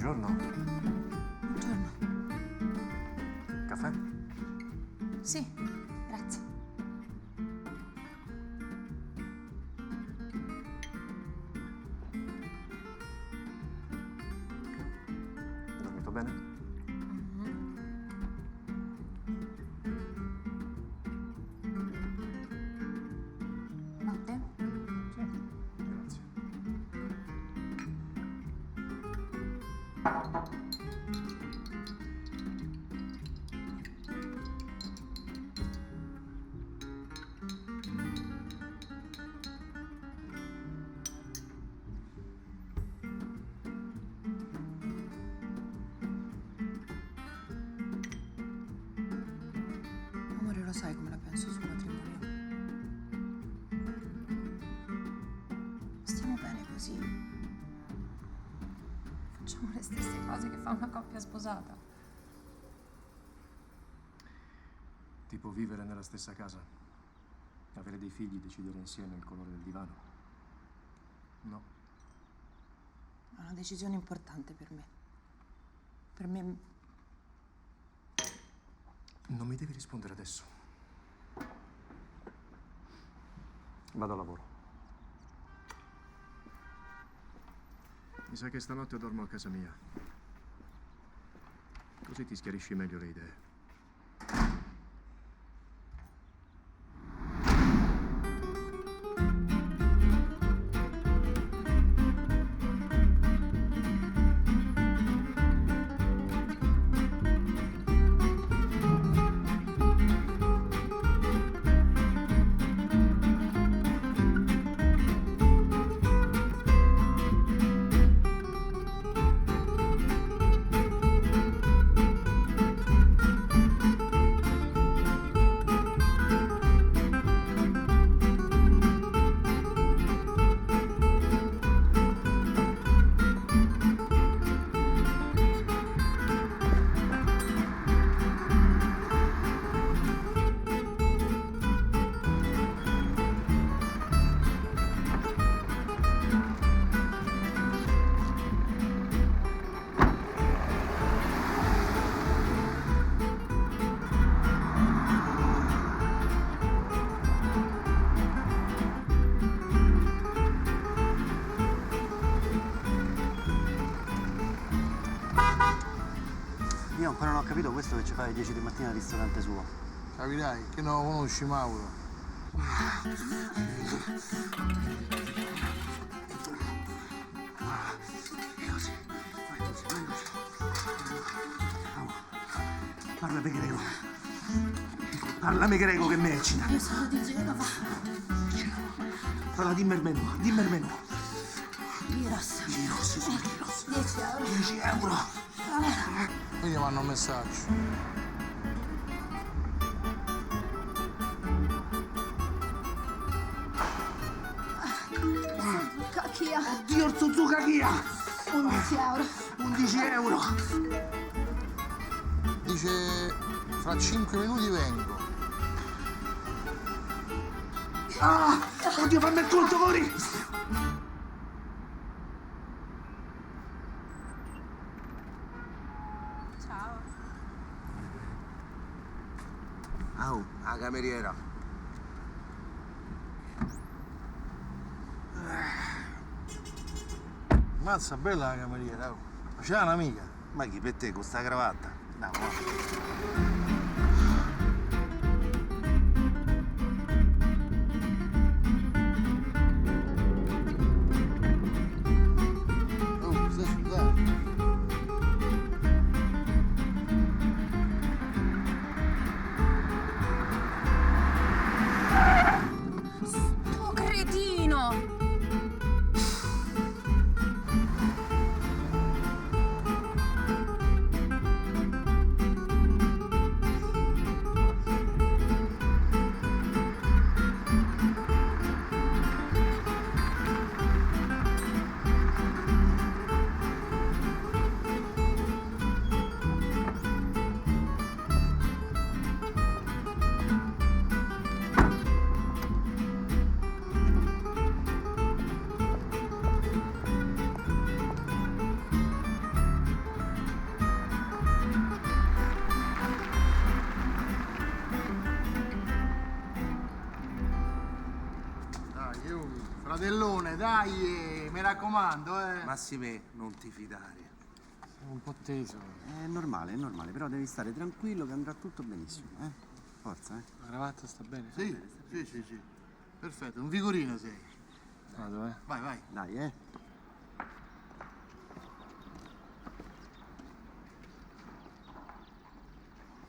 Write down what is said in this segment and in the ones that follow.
Buongiorno. Buongiorno. Caffè? Sì, grazie. Hai dormito bene? Notte? Sì. Grazie. Amore, lo sai come la penso sul matrimonio? Stiamo bene così. Facciamo le stesse cose che fa una coppia sposata. Tipo vivere nella stessa casa, avere dei figli, decidere insieme il colore del divano. No. È una decisione importante per me. Per me. Non mi devi rispondere adesso. Vado a lavoro. Mi sa che stanotte dormo a casa mia. Così ti schiarisci meglio le idee. Io ancora non ho capito questo che ci fa alle 10 di mattina al ristorante suo. Capirai che non lo conosci, Mauro. Parlami greco. Parlami greco che mi eccita. Io sono di Genova. Allora dimmi il menù, dimmi il menù. Giros. Giros, sono giros. 10 euro. 10 euro. Poi gli mandano un messaggio. Cacchia. Oddio, il Suzuka Kia. 11 euro. 11 euro. Dice, fra 5 minuti vengo. Ah! Oddio, fammi il conto, corri! Ciao. Au, la cameriera. Mazza, bella la cameriera, oh. Ma c'è un'amica. Ma chi per te con sta cravatta? No, Oh, stai sudando. Oh, cretino! Fratellone, dai, mi raccomando, Massime, non ti fidare. Sono un po' teso. È normale, però devi stare tranquillo che andrà tutto benissimo, eh? Forza, eh? La cravatta sta bene? Sì, sì. Perfetto, un vigorino sei. Vado, eh. Vai. Dai, eh?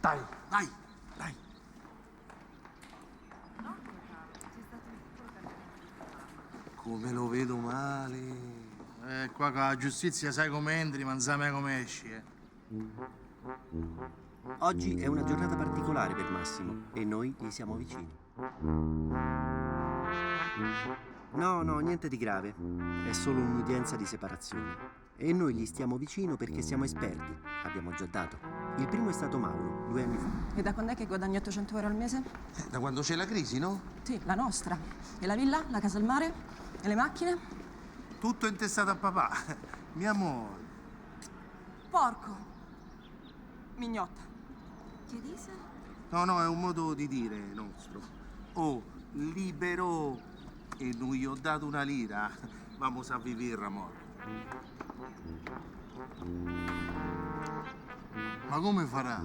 Dai. Come lo vedo male. Qua con la giustizia sai come entri, ma non sai mai come esci, Oggi è una giornata particolare per Massimo e noi gli siamo vicini. No, niente di grave. È solo un'udienza di separazione. E noi gli stiamo vicino perché siamo esperti. Abbiamo già dato. Il primo è stato Mauro, 2 anni fa. E da quando è che guadagni 800 euro al mese? Da quando c'è la crisi, no? Sì, la nostra. E la villa, la casa al mare? E le macchine? Tutto intestato a papà. Mia amore. Porco. Mignotta. Che dice? No, è un modo di dire nostro. Oh, libero. E non gli ho dato una lira. Vamos a vivere, amore. Ma come farà?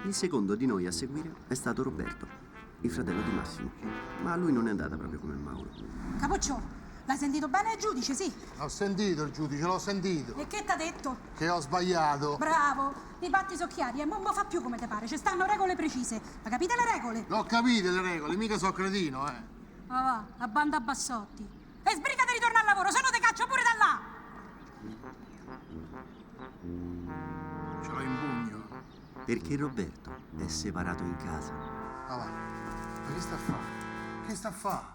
Il secondo di noi a seguire è stato Roberto, il fratello di Massimo. Ma a lui non è andata proprio come Mauro. Capuccio, l'hai sentito bene il giudice, sì? Ho sentito il giudice, l'ho sentito. E che t'ha detto? Che ho sbagliato. Bravo, i patti sono chiari e non fa più come te pare, ci stanno regole precise. Ma capite le regole? L'ho capite le regole, mica so cretino, Va, la banda Bassotti. E sbrigati di ritornare al lavoro, se no te caccio pure da là! Ce l'ho in pugno. Perché Roberto è separato in casa. Ah, va. Ma che sta a fare? Che sta a fare?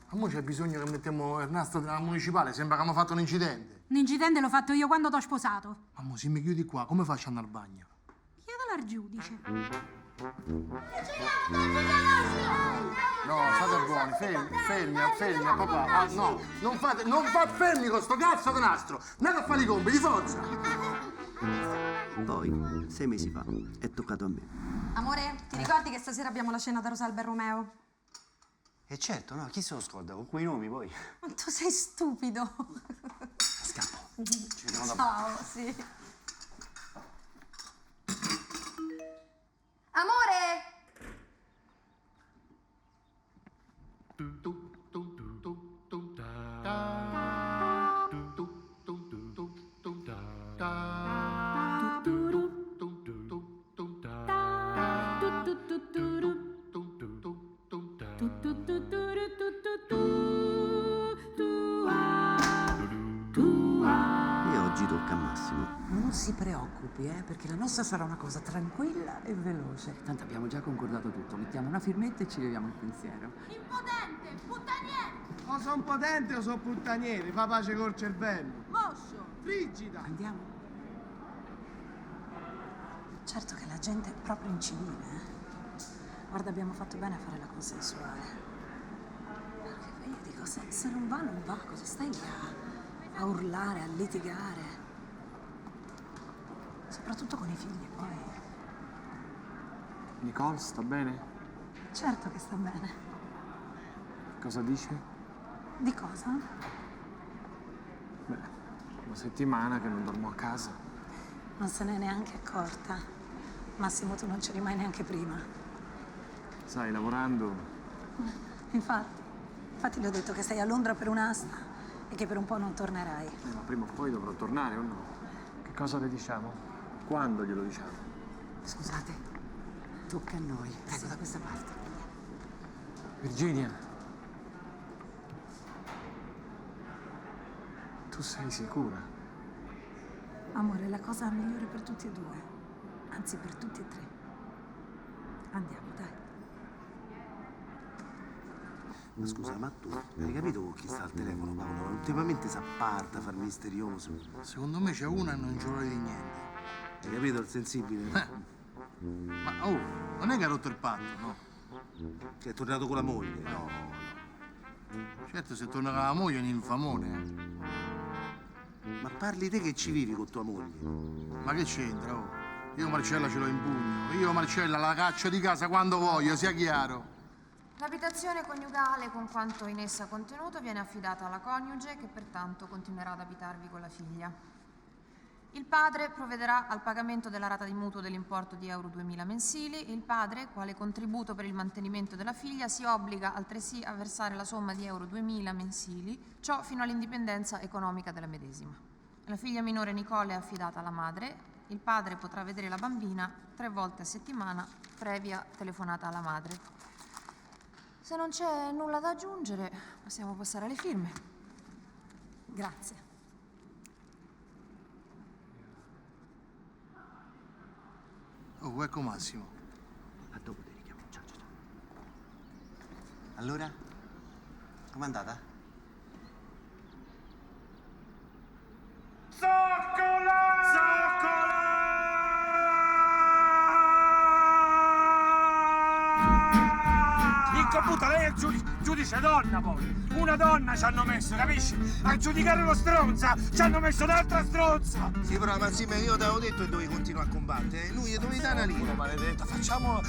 A mo' c'è bisogno che mettiamo il nastro nella municipale, sembra che abbiamo fatto un incidente. L'incidente l'ho fatto io quando t'ho sposato. Ma mo' se mi chiudi qua, come faccio ad andare al bagno? Chiedelo al giudice. No, fate buoni, fermi, papà. Ah, no, non fate fermi con sto cazzo di nastro. Andate a fare i compiti, forza! Poi, 6 mesi fa, è toccato a me. Amore, ti ricordi che stasera abbiamo la cena da Rosalba e Romeo? E certo, no, chi se lo scorda? Con quei nomi poi. Ma tu sei stupido. Scappo. Ci vediamo dopo. Ciao, sì. Amore! E oggi tocca a Massimo. Non si preoccupi, perché la nostra sarà una cosa tranquilla e veloce. Tanto abbiamo già concordato tutto. Mettiamo una firmetta e ci leviamo il pensiero. Impotente, puttaniere, O son potente o son puttaniere, fa pace col cervello. mosso. Frigida! Andiamo? Certo che la gente è proprio incivile, Guarda, abbiamo fatto bene a fare la consensuale. Perché poi io dico, se non va, non va. Cosa stai lì a urlare, a litigare? Soprattutto con i figli, poi. Nicole sta bene? Certo che sta bene. Cosa dice? Di cosa? Beh, una settimana che non dormo a casa. Non se n'è neanche accorta. Massimo, tu non c'eri mai neanche prima. Sai, lavorando. Infatti le ho detto che sei a Londra per un'asta e che per un po' non tornerai. Ma prima o poi dovrò tornare o no? Che cosa le diciamo? Quando glielo diciamo? Scusate, tocca a noi. Prego, da questa parte. Virginia. Tu sei sicura? Amore, è la cosa migliore per tutti e due. Anzi, per tutti e tre. Andiamo, dai. Ma scusa, ma tu hai capito con chi sta al telefono, Paolo? Ultimamente si apparta, fa il misterioso. Secondo me c'è una e non ci vuole di niente. Hai capito il sensibile? Ma non è che ha rotto il patto, no? Che è tornato con la moglie. No. Certo, se torna con la moglie è un infamone. Ma parli te che ci vivi con tua moglie? Ma che c'entra, oh? Io Marcella ce l'ho in pugno. Io Marcella la caccio di casa quando voglio, sia chiaro. L'abitazione coniugale, con quanto in essa contenuto, viene affidata alla coniuge, che pertanto continuerà ad abitarvi con la figlia. Il padre provvederà al pagamento della rata di mutuo dell'importo di euro 2000 mensili. Il padre, quale contributo per il mantenimento della figlia, si obbliga altresì a versare la somma di euro 2000 mensili, ciò fino all'indipendenza economica della medesima. La figlia minore Nicole è affidata alla madre. Il padre potrà vedere la bambina 3 volte a settimana, previa telefonata alla madre. Se non c'è nulla da aggiungere, possiamo passare alle firme. Grazie. Oh, ecco Massimo. A dopo ti richiamo. Ciao, ciao, ciao. Allora? Com'è andata? Puta, lei è il giudice donna poi. Una donna ci hanno messo, capisci? A giudicare uno stronza ci hanno messo un'altra stronza. Sì, però Massimo, io te l'avevo detto che dovevi continuare a combattere. Lui gli dovevi dare una lira. Maledetta, facciamo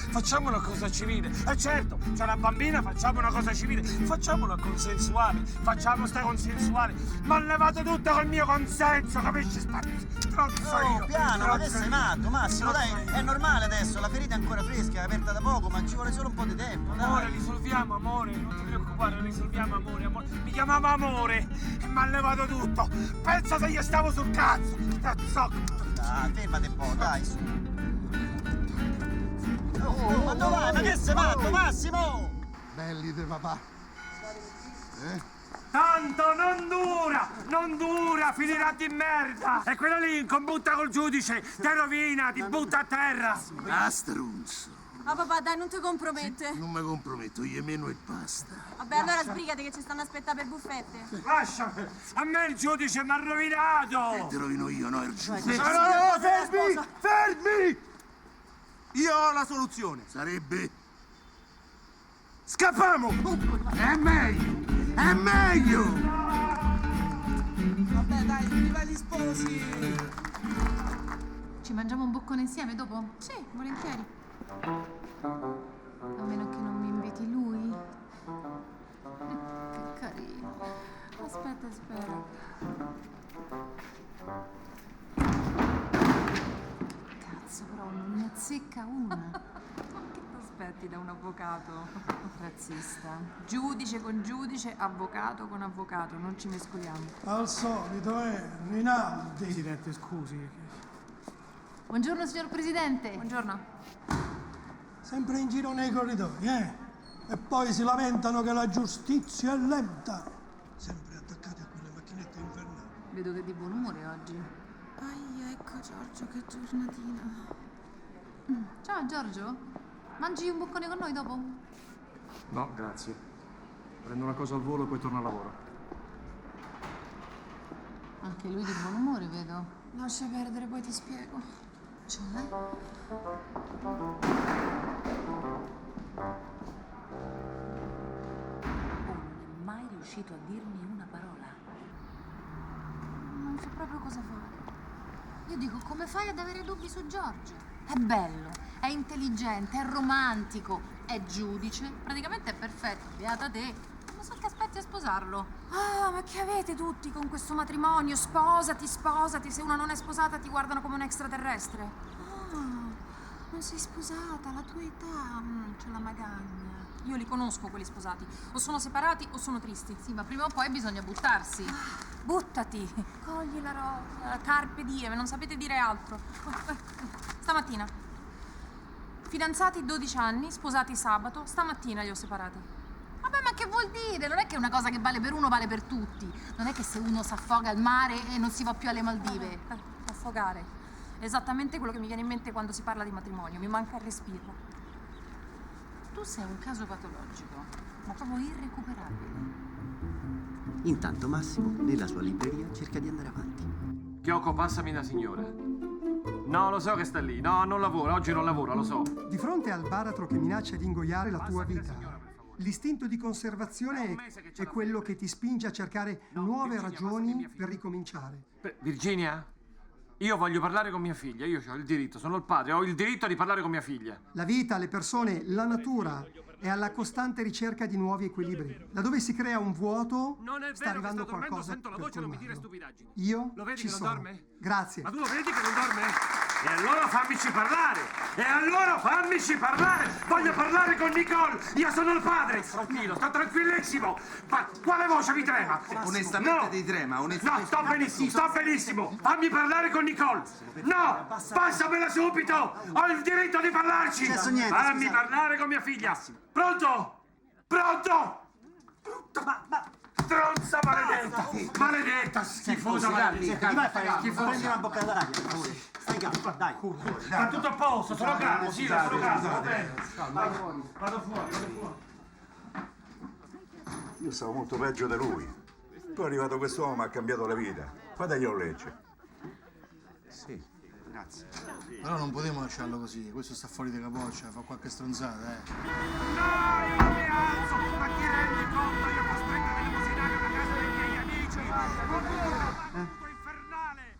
una cosa civile. Certo, c'è una bambina, facciamo una cosa civile. Facciamola consensuale. Facciamo sta consensuale. Ma ha levato tutto col mio consenso, capisci? Stronzo io. Piano, ma che sei matto, Massimo, dai, è normale adesso, la ferita è ancora fresca, è aperta da poco, ma ci vuole solo un po' di tempo, dai. Amore, risolviamo, amore, non ti preoccupare, risolviamo, amore. Mi chiamava amore e mi ha levato tutto. Pensa se gli stavo sul cazzo. Dai, fermati un po', dai, su. Oh, ma dove vai? Ma che sei matto, Massimo? Belli te papà. Tanto non dura, finirà di merda. E quello lì combutta col giudice, ti rovina, ti butta a terra. Ah, strunzo. Ah papà, dai, non ti compromette. Non mi comprometto, io meno e basta. Vabbè, allora sbrigati che ci stanno aspettando per buffette. Lasciami, a me il giudice mi ha rovinato. Ti rovino io, no il giudice. No, fermi! Io ho la soluzione. Sarebbe... Scappiamo! È meglio! È meglio! Vabbè, dai, viva gli sposi! Ci mangiamo un boccone insieme dopo? Sì, volentieri. A meno che non mi inviti lui. Che carino. Aspetta. Cazzo, però non ne azzecca una. Che t'aspetti da un avvocato? Razzista. Giudice con giudice, avvocato con avvocato, non ci mescoliamo. Al solito, Rinaldi. Presidente, scusi. Buongiorno, signor Presidente. Buongiorno. Sempre in giro nei corridoi, E poi si lamentano che la giustizia è lenta. Sempre attaccati a quelle macchinette infernali. Vedo che è di buon umore oggi. Ecco Giorgio, che giornatina. Ciao Giorgio, mangi un boccone con noi dopo? No, grazie. Prendo una cosa al volo e poi torno a lavoro. Anche lui di buon umore, vedo. Lascia perdere, poi ti spiego. Cioè? Non è mai riuscito a dirmi una parola. Non so proprio cosa fare. Io dico, come fai ad avere dubbi su Giorgio? È bello, è intelligente, è romantico, è giudice, praticamente è perfetto, beata te. Non so che aspetti a sposarlo. Ah, ma che avete tutti con questo matrimonio? Sposati, se una non è sposata ti guardano come un extraterrestre. Ah, non sei sposata, la tua età, c'è la magagna. Io li conosco quelli sposati, o sono separati o sono tristi. Sì, ma prima o poi bisogna buttarsi. Buttati, cogli la rosa, carpe diem, non sapete dire altro. Stamattina. Fidanzati 12 anni, sposati sabato, stamattina li ho separati. Vabbè, ma che vuol dire? Non è che una cosa che vale per uno vale per tutti. Non è che se uno si affoga al mare e non si va più alle Maldive. Affogare. È esattamente quello che mi viene in mente quando si parla di matrimonio. Mi manca il respiro. Tu sei un caso patologico, ma proprio irrecuperabile. Intanto Massimo, nella sua libreria, cerca di andare avanti. Chiocco, passami una signora. No, lo so che sta lì. No, non lavora. Oggi non lavora, lo so. Di fronte al baratro che minaccia di ingoiare la tua vita, l'istinto di conservazione è quello che ti spinge a cercare nuove ragioni per ricominciare. Virginia? Io voglio parlare con mia figlia, io ho il diritto, sono il padre, ho il diritto di parlare con mia figlia. La vita, le persone, la natura è alla costante ricerca di nuovi equilibri. Laddove si crea un vuoto, Non è sta vero che arrivando sto dormendo, qualcosa sento la per voce, non mi dire colmarlo. stupidaggini. Io Lo vedi ci che non sono. dorme? Grazie. Ma tu lo vedi che non dorme? E allora fammici parlare! E allora fammici parlare! Voglio parlare con Nicole! Io sono il padre! Tranquillo, sto tranquillissimo! Ma quale voce mi trema? Onestamente No! ti trema, No, onestamente. sto benissimo, sto benissimo! Fammi parlare con Nicole! No! Passamela subito! Ho il diritto di parlarci! Successo niente, Fammi scusate. parlare con mia figlia! Pronto? Pronto? Stronza maledetta! Maledetta, schifosa maledetta! Ti vai a fare? Schifosa. Prendi una boccata d'aria. Stai calmo, dai. Sta tutto a posto, sono calmo, sì, sono calmo, va bene. Vado fuori. Io stavo molto peggio di lui. Poi è arrivato quest'uomo, mi ha cambiato la vita. Fateglielo legge. Sì, grazie. Però non potevo lasciarlo così, questo sta fuori di capoccia, fa qualche stronzata, No, io mi alzo! Ma ti rendi conto? Io costretto a limusinare una casa dei miei amici! Tutto infernale!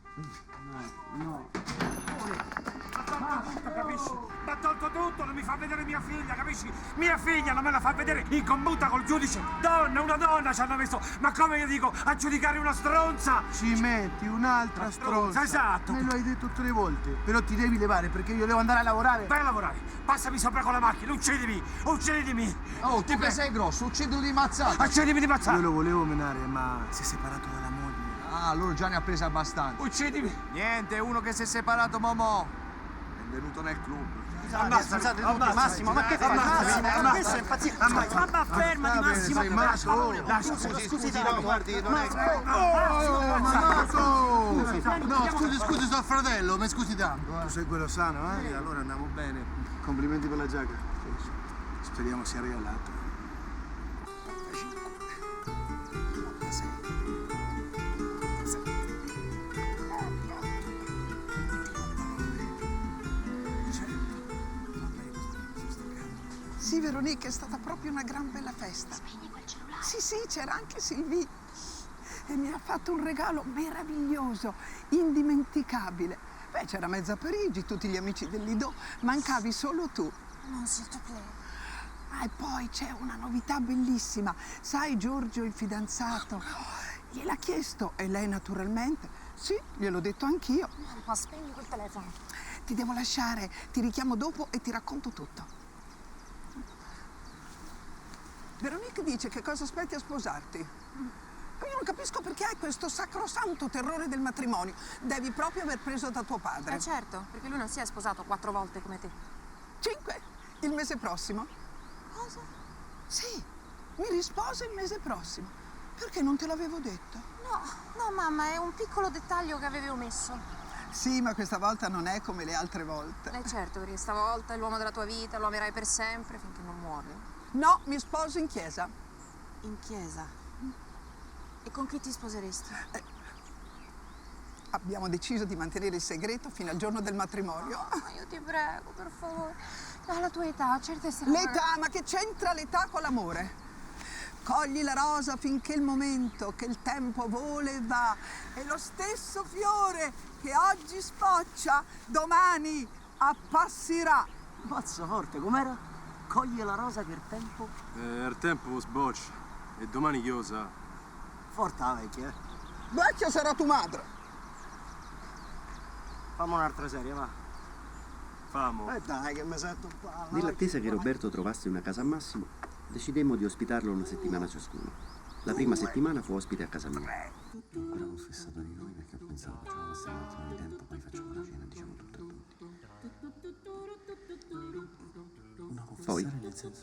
Ma tolto tutto, capisci? Ma tolto tutto, non mi fa vedere mia figlia, capisci? Mia figlia non me la fa vedere in combutta col giudice! Donna, una donna ci hanno messo! Ma come io dico, a giudicare una stronza? Ci metti un'altra stronza. Esatto! Me lo hai detto tutte le volte. Però ti devi levare perché io devo andare a lavorare. Vai a lavorare! Passami sopra con la macchina, uccidimi! Uccidimi! Oh, tu che sei grosso, uccidilo di mazzata. Uccidimi di Io mazzata! lo volevo menare, ma si è separato dalla moglie. Ah, allora già ne ha presa abbastanza. Uccidimi! Niente, è uno che si è separato, Momò. Benvenuto nel club. Scusate tutti, Massimo, ma che fai? Massimo, questo è impazzito. Ma fermati, Massimo. Sei matto? Scusi, no, guardi, non è... No, scusi, sto fratello, mi scusi tanto. Tu sei quello sano, eh? Allora andiamo bene. Complimenti per la giacca. Speriamo sia regalato. Sì, Veronica, è stata proprio una gran bella festa. Spegni quel cellulare. Sì, c'era anche Silvi. E mi ha fatto un regalo meraviglioso, indimenticabile. Beh, c'era mezza Parigi, tutti gli amici del Lido, mancavi solo tu. Non s'il te plaît. Ah, e poi c'è una novità bellissima. Sai, Giorgio, il fidanzato, gliel'ha chiesto e lei naturalmente. Sì, gliel'ho detto anch'io. Ma spegni quel telefono. Ti devo lasciare, ti richiamo dopo e ti racconto tutto. Veronica dice che cosa aspetti a sposarti. Ma io non capisco perché hai questo sacrosanto terrore del matrimonio. Devi proprio aver preso da tuo padre. Certo, perché lui non si è sposato 4 volte come te. 5? Il mese prossimo? Cosa? Sì, mi risposo il mese prossimo. Perché non te l'avevo detto? No, mamma, è un piccolo dettaglio che avevi omesso. Sì, ma questa volta non è come le altre volte. Certo, perché stavolta è l'uomo della tua vita, lo amerai per sempre finché non muori. No, mi sposo in chiesa. In chiesa? E con chi ti sposeresti? Abbiamo deciso di mantenere il segreto fino al giorno del matrimonio. Ma io ti prego, per favore. Alla tua età, certe sarà... L'età, ma che c'entra l'età con l'amore? Cogli la rosa finché il momento, che il tempo vola e va. E lo stesso fiore che oggi spoccia, domani appassirà. Mazza forte, com'era? Coglie la rosa che il tempo... Il tempo sboccia e domani chiosa. Forte la vecchia, eh? Vecchia sarà tua madre. Fammi un'altra serie, va. Famo. Dai, che mi sento qua. Nell'attesa che Roberto trovasse una casa a Massimo, decidemmo di ospitarlo una settimana ciascuno. La prima settimana fu ospite a casa mia. Ora ho fissato di noi perché ho pensato facciamo passare un attimo di tempo, poi facciamo una cena e diciamo tutto a tutti. Poi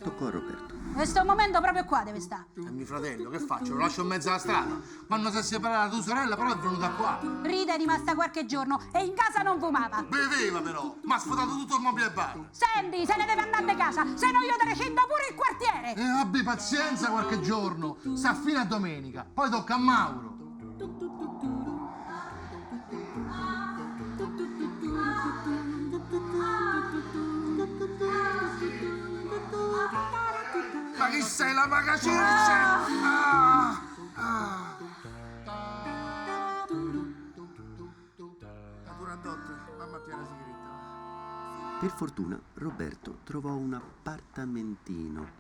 toccò a Roberto. Questo momento proprio qua deve stare. E mio fratello, che faccio? Lo lascio in mezzo alla strada? Quando si è separata tua sorella, però è venuta qua. Rita è rimasta qualche giorno e in casa non fumava. Beveva però, ma ha sfotato tutto il mobile bar. Senti, se ne deve andare di casa, se no io te ne scendo pure il quartiere. E abbi pazienza qualche giorno, sta fino a domenica, poi tocca a Mauro. Ma chi sei, la pagacirce? Per fortuna Roberto trovò un appartamentino.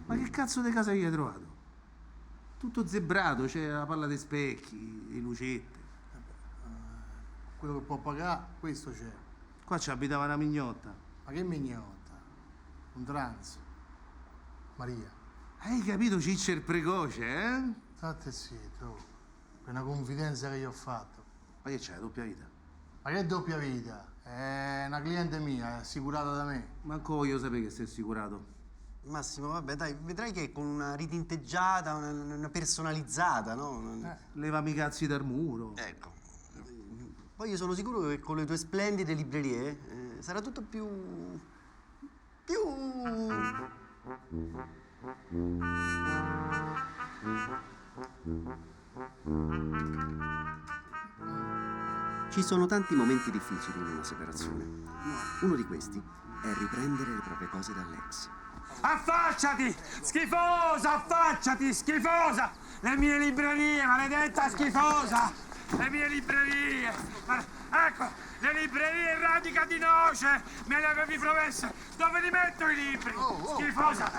Ma che cazzo di casa gli hai trovato? Tutto zebrato, c'è la palla dei specchi, le lucette. Quello che può pagare, questo c'è. Qua ci abitava una mignotta. Ma che mignotta? Un trans. Maria. Hai capito Ciccio il precoce, eh? State zitto. Per una confidenza che gli ho fatto. Ma che c'è, la doppia vita? Ma che doppia vita? È una cliente mia, è assicurata da me. Manco voglio sapere che sei assicurato. Massimo, vabbè, dai, vedrai che con una ritinteggiata, una personalizzata, no? Levami i cazzi dal muro. Ecco. Poi io sono sicuro che con le tue splendide librerie sarà tutto più... Ci sono tanti momenti difficili in una separazione. Uno di questi è riprendere le proprie cose dall'ex. Affacciati, schifosa, affacciati, schifosa! Le mie librerie, maledetta schifosa! Le mie librerie! Ecco, le librerie Radica di Noce! Me le avevi promesse! Dove li metto i libri? Schifosa!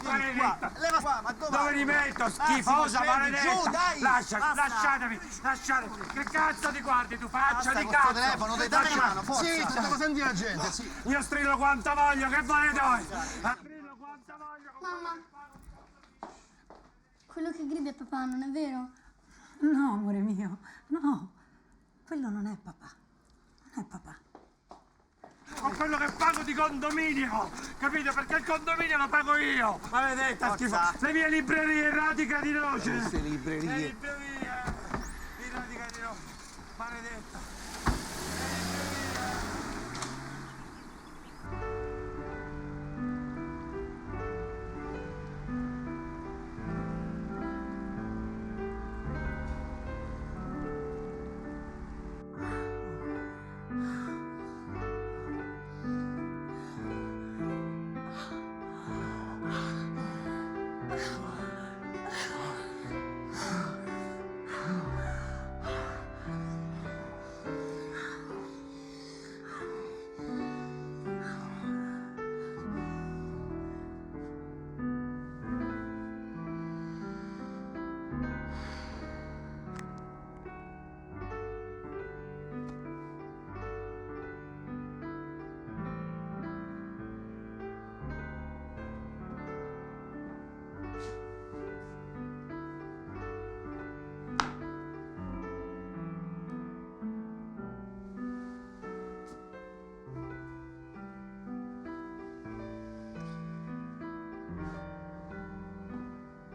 Maledetta! Leva qua, ma dove li metto? Schifosa, maledetta! Giù, dai! Lasciatemi! Che cazzo ti guardi tu? Faccia di cazzo! telefono, dai, dammi la mano, forza! Sì, devo sentire la gente, sì. Io strillo quanto voglio, che volete voi? Mamma, quello che grida è papà, non è vero? No, amore mio, no. Quello non è papà. Non è papà. Ho quello che pago di condominio, capito? Perché il condominio lo pago io. Maledetta schifo. Le mie librerie Radica di Noce. Queste librerie. Le librerie di Radica di Noce. Maledetta.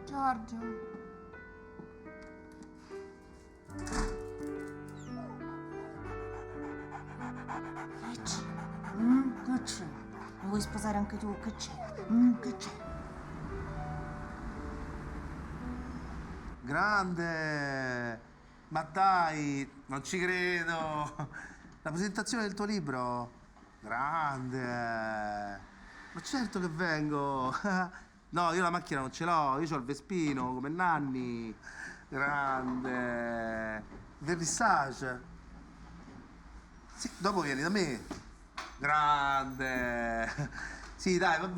Giorgio. Che c'è? Che c'è? Mi vuoi sposare anche tu? Che c'è? Che c'è? Grande! Ma dai, non ci credo! La presentazione del tuo libro? Grande! Ma certo che vengo! No, io la macchina non ce l'ho, io ho il Vespino, come Nanni. Grande! Vernissage! Sì, dopo vieni da me. Grande! Sì, dai, va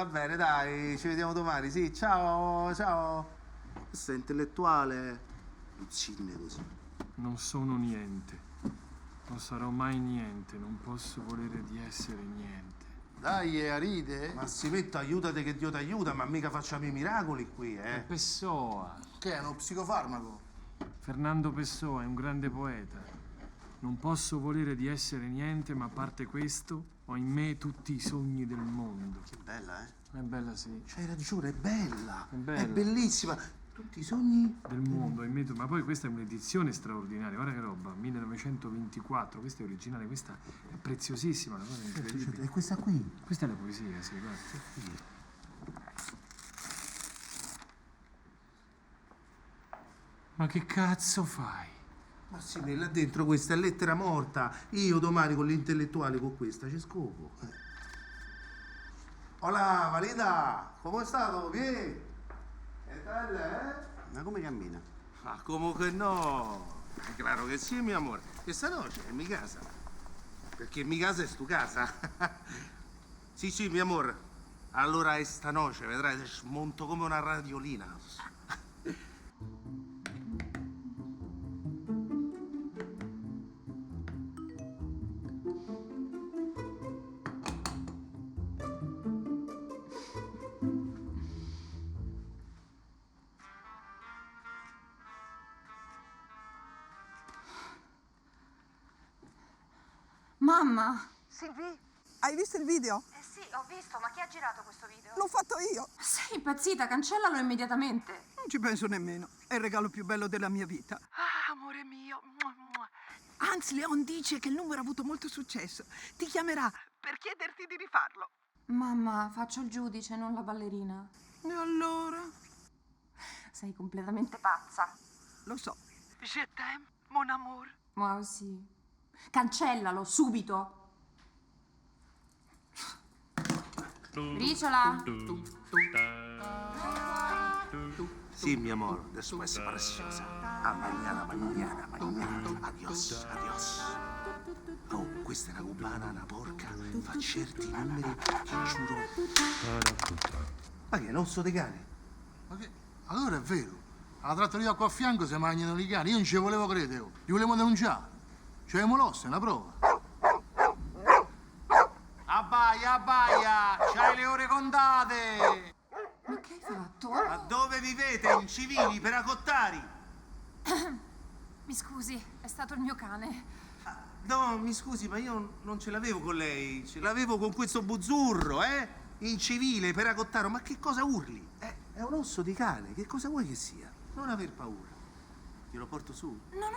bene, dai, ci vediamo domani, sì, ciao, ciao! Questo è intellettuale. Lucille così. Non sono niente. Non sarò mai niente. Non posso volere di essere niente. Dai, Aride. Massimetta, aiutate che Dio ti aiuta, ma mica facciamo i miracoli qui, È Pessoa. Che è uno psicofarmaco? Fernando Pessoa è un grande poeta. Non posso volere di essere niente, ma a parte questo, ho in me tutti i sogni del mondo. Che bella, eh? È bella, sì. C'hai ragione, è bella. È bella. È bellissima. Tutti i sogni del mondo, in me, ma poi questa è un'edizione straordinaria, guarda che roba, 1924, questa è originale, questa è preziosissima, una cosa incredibile. E questa qui? Questa è la poesia, sì, guarda. Ma che cazzo fai? Ma sì, là dentro questa è lettera morta. Io domani con l'intellettuale con questa ci scopo. Hola, Valida, come stato? Vieni. È bella, eh? Ma come cammina? Ma come che no? È chiaro che sì, mio amore. Questa noce è mi casa. Perché mi casa è stu casa. Sì, sì, mio amore. Allora è sta noce, vedrai, smonto come una radiolina. Mamma! Silvi, hai visto il video? Sì, ho visto, ma chi ha girato questo video? L'ho fatto io. Sei impazzita, cancellalo immediatamente. Non ci penso nemmeno. È il regalo più bello della mia vita. Ah, amore mio. Hans Leon dice che il numero ha avuto molto successo. Ti chiamerà per chiederti di rifarlo. Mamma, faccio il giudice, non la ballerina. E allora? Sei completamente pazza. Lo so. Je t'aime, mon amour. Ma sì. Cancellalo, subito. Briciola. Sì, mio amore, adesso può essere preciosa. Mañana, mañana, mañana. Adios, adios. Oh, questa è una cubana, una porca. Fa certi numeri, ti giuro. Ma che, non so dei cani? Ma che? Allora è vero. Alla trattoria qua a fianco si mangiano i cani. Io non ci volevo credere. Oh. Li volevo denunciare. Cioè, l'osso, è una prova. Abbaia, c'hai le ore contate! Ma che hai fatto? Ma dove vivete, incivili, peracottari? Mi scusi, è stato il mio cane. No, mi scusi, ma io non ce l'avevo con lei. Ce l'avevo con questo buzzurro, incivile, peracottaro. Ma che cosa urli? È un osso di cane, che cosa vuoi che sia? Non aver paura. Glielo porto su. No,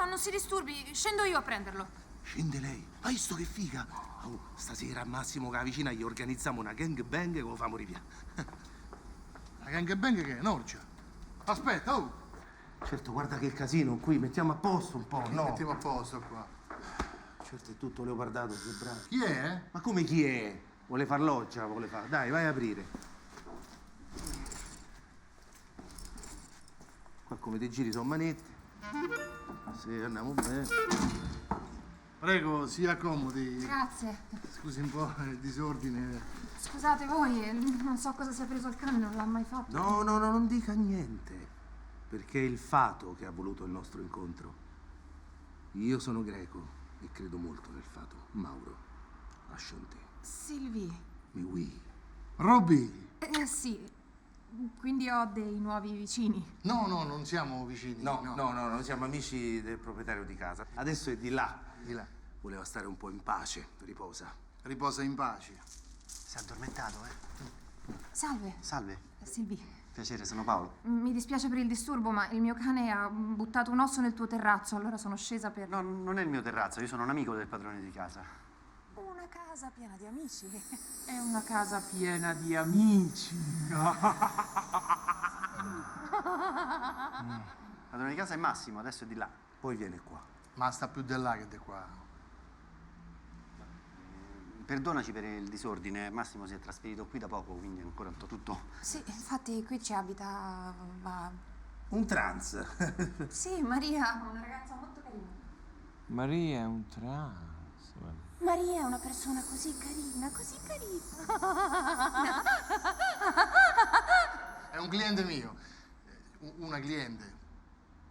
non si disturbi, scendo io a prenderlo. Scende lei. Hai visto che figa? Oh, stasera a Massimo che la vicina gli organizziamo una gangbang che lo fa morire via. La gangbang che è? Norcia. Aspetta, oh! Certo, guarda che casino qui, mettiamo a posto un po', no? Mettiamo a posto qua. Certo, è tutto leopardato, zebrato. Chi è? Ma come chi è? Vuole far loggia, vuole far... Dai, vai a aprire. Qua come te giri sono manette. Sì, andiamo bene. Prego, si accomodi. Grazie. Scusi un po' il disordine. Scusate voi, non so cosa sia preso il cane, non l'ha mai fatto. No, non dica niente. Perché è il fato che ha voluto il nostro incontro. Io sono greco e credo molto nel fato. Mauro, lascio in te. Silvi. Mi oui. Robby! Sì. Quindi ho dei nuovi vicini. No, non siamo vicini. No, noi siamo amici del proprietario di casa. Adesso è di là. Di là. Voleva stare un po' in pace, riposa. Riposa in pace. Si è addormentato, Salve. Salve. Silvi. Piacere, sono Paolo. Mi dispiace per il disturbo, ma il mio cane ha buttato un osso nel tuo terrazzo, allora sono scesa per... No, non è il mio terrazzo, io sono un amico del padrone di casa. Una casa piena di amici. È una casa piena di amici. Padrone di casa è Massimo, adesso è di là. Poi viene qua. Ma sta più di là che di qua. Perdonaci per il disordine, Massimo si è trasferito qui da poco, quindi è ancora tutto... Sì, infatti qui ci abita... Un trans. Sì, Maria, una ragazza molto carina. Maria è un trans. Maria è una persona così carina, così carina. È un cliente mio. Una cliente.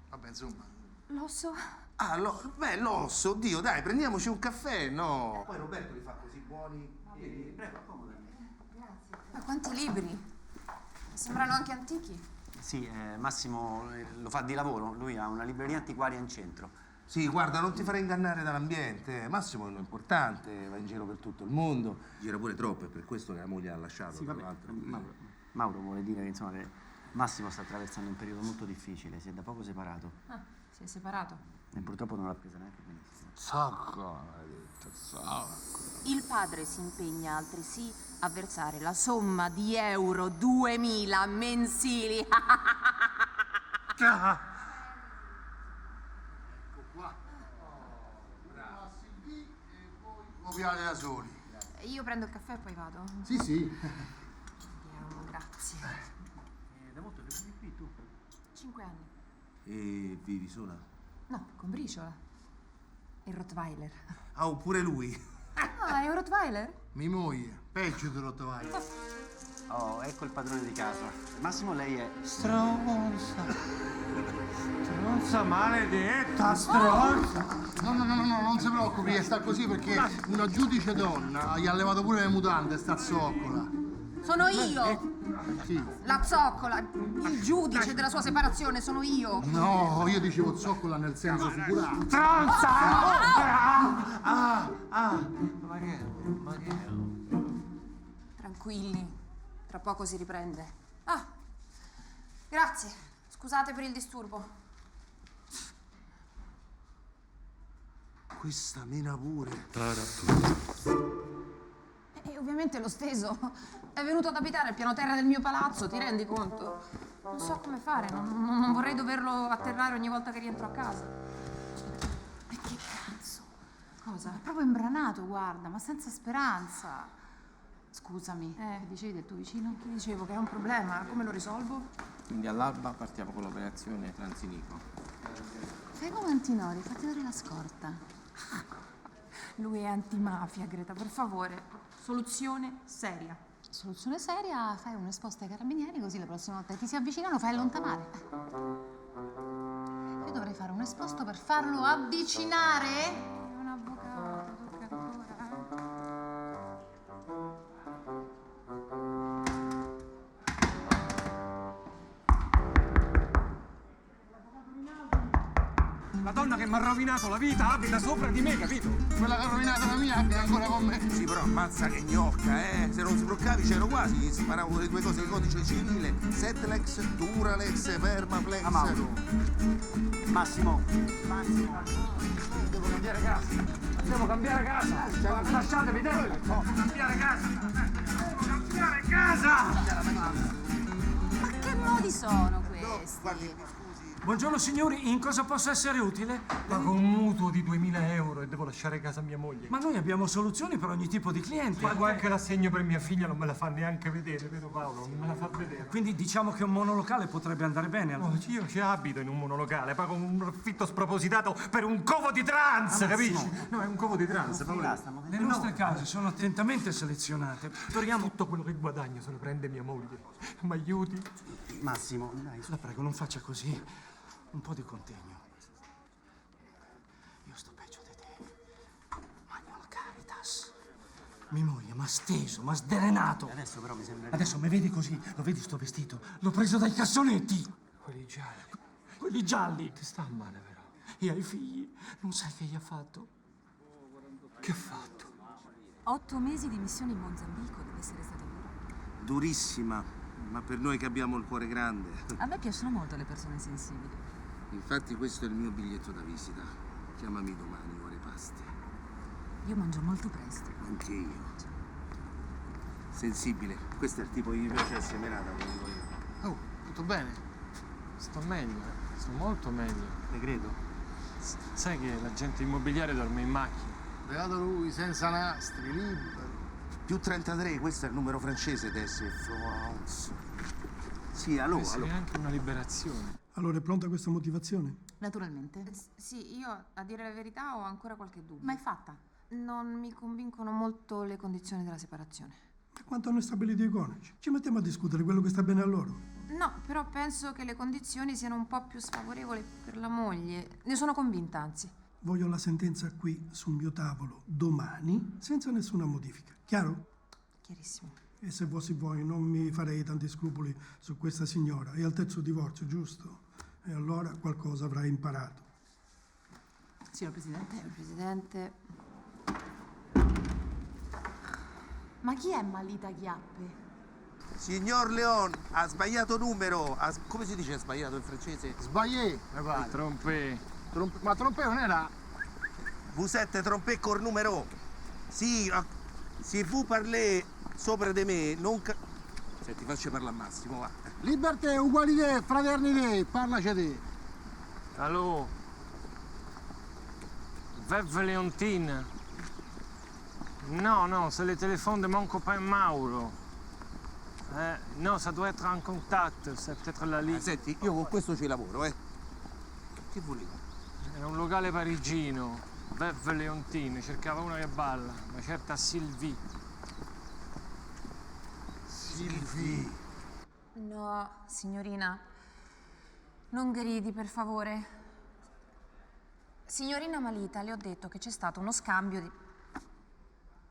Vabbè, insomma. L'osso? Ah, l'osso, Dio, dai, prendiamoci un caffè, no? Poi Roberto li fa così buoni. Prego, accomodati. Grazie. Ma quanti libri? Sembrano anche antichi. Sì, Massimo lo fa di lavoro, lui ha una libreria antiquaria in centro. Sì, guarda, non ti farei ingannare dall'ambiente. Massimo è uno importante, va in giro per tutto il mondo. Gira pure troppo, è per questo che la moglie ha lasciato, Sì, tra vabbè, l'altro. Mauro vuole dire che, insomma, che Massimo sta attraversando un periodo molto difficile, si è da poco separato. Ah, si è separato. E purtroppo non l'ha presa neanche benissimo. Sacco. Il padre si impegna altresì a versare la somma di euro 2000 mensili. Ecco qua. soffiate da soli. Io prendo il caffè e poi vado. Sì, sì. Andiamo, grazie. Da molto che vivi qui tu? 5 anni. E vivi sola? No, con Briciola. Il Rottweiler. Ah, pure lui. Ah, è un Rottweiler? Mia moglie, peggio di Rottweiler. Oh, ecco il padrone di casa. Massimo, lei è... Stronza. Stronza maledetta, stronza. No, non si preoccupi, sta così perché una giudice donna gli ha levato pure le mutande, sta zoccola. Sono io! Sì. La zoccola! Il giudice della sua separazione sono io! No, io dicevo zoccola nel senso figurato. Stronza! Ma che? Tranquilli, tra poco si riprende. Ah, grazie. Scusate per il disturbo. Questa mena pure. E ovviamente lo steso. È venuto ad abitare al piano terra del mio palazzo, ti rendi conto? Non so come fare, non vorrei doverlo atterrare ogni volta che rientro a casa. E che cazzo? Cosa? È proprio imbranato, guarda, ma senza speranza. Scusami, che dicevi del tuo vicino? Ti dicevo che è un problema, come lo risolvo? Quindi all'alba partiamo con l'operazione Transinico. Fai come Antinori, fatti dare la scorta. Lui è antimafia, Greta, per favore. Soluzione seria. Soluzione seria, fai un esposto ai carabinieri così la prossima volta che ti si avvicinano fai allontanare. Io dovrei fare un esposto per farlo avvicinare. È un avvocato, tocca ancora. La donna che mi ha rovinato la vita abita sopra di me, capito? Quella che ha rovinato la mia abita ancora con me. Sì, però ammazza che gnocca, eh! Se non sbroccavi c'ero quasi, sparavano le due cose di codice civile. Setlex, Duralex, Permaplex. Massimo. Devo cambiare casa. Devo cambiare casa. Lasciatemi dentro. Devo cambiare casa. Devo cambiare casa. Ma che modi sono questi? Buongiorno signori, in cosa posso essere utile? Pago un mutuo di 2000 euro e devo lasciare casa a mia moglie. Ma noi abbiamo soluzioni per ogni tipo di cliente. Pago anche l'assegno per mia figlia, non me la fa neanche vedere, vero Paolo? Non me la fa vedere. Quindi diciamo che un monolocale potrebbe andare bene. Allora. No, io ci abito in un monolocale, pago un affitto spropositato per un covo di trans, capisci? No, è un covo di trans. Le nostre case sono attentamente selezionate. Tutto quello che guadagno se lo prende mia moglie. Mi aiuti? Massimo, dai. La prego, non faccia così. Un po' di contegno. Io sto peggio di te. Magno la Caritas. Mia moglie m'ha steso, m'ha sdrenato. Adesso però mi sembra... Adesso mi vedi così? Lo vedi sto vestito? L'ho preso dai cassonetti. Quelli gialli. Quelli gialli. Ti sta male, vero? E ai figli. Non sai che gli ha fatto? Che ha fatto? 8 mesi di missione in Mozambico deve essere stata dura. Durissima, ma per noi che abbiamo il cuore grande. A me piacciono molto le persone sensibili. Infatti questo è il mio biglietto da visita. Chiamami domani, ore paste. Io mangio molto presto. Anche io. Sensibile. Questo è il tipo che gli piace essere menata, come dico io. Oh, tutto bene? Sto meglio, sto molto meglio. Te credo. Sai che l'agente immobiliare dorme in macchina. Beato lui, senza nastri, libero. Più 33, questo è il numero francese, Tess. France. Sì, allora. È anche una liberazione. Allora, è pronta questa motivazione? Naturalmente. Sì, io a dire la verità ho ancora qualche dubbio. Ma è fatta? Non mi convincono molto le condizioni della separazione. Ma quanto hanno stabilito i coniugi? Ci mettiamo a discutere quello che sta bene a loro. No, però penso che le condizioni siano un po' più sfavorevoli per la moglie. Ne sono convinta, anzi. Voglio la sentenza qui sul mio tavolo domani, senza nessuna modifica. Chiaro? Chiarissimo. E se fossi voi non mi farei tanti scrupoli su questa signora. È al terzo divorzio, giusto? E allora qualcosa avrai imparato. Signor Presidente. Signor Presidente. Ma chi è Malita Chiappe? Signor Leon, ha sbagliato numero. Come si dice sbagliato in francese? Sbaglié, mi pare. Trompé. Ma Trompé non era... V7 trompé col numero. Sì, se vous parlez sopra di me, non... Senti, faccio parlare a Massimo, va. Liberté, ugualité, fraternité, parlaci te. Allô? Veuve Leontine. Non, se le téléphone de mon copain Mauro. Non, ça doit être en contact, c'est peut-être la lì. Senti, io con questo ci lavoro, Che volevo? È un locale parigino, Veuve Leontine, cercava una che balla, una certa Sylvie. Sylvie? No, signorina. Non gridi, per favore. Signorina Malita, le ho detto che c'è stato uno scambio di...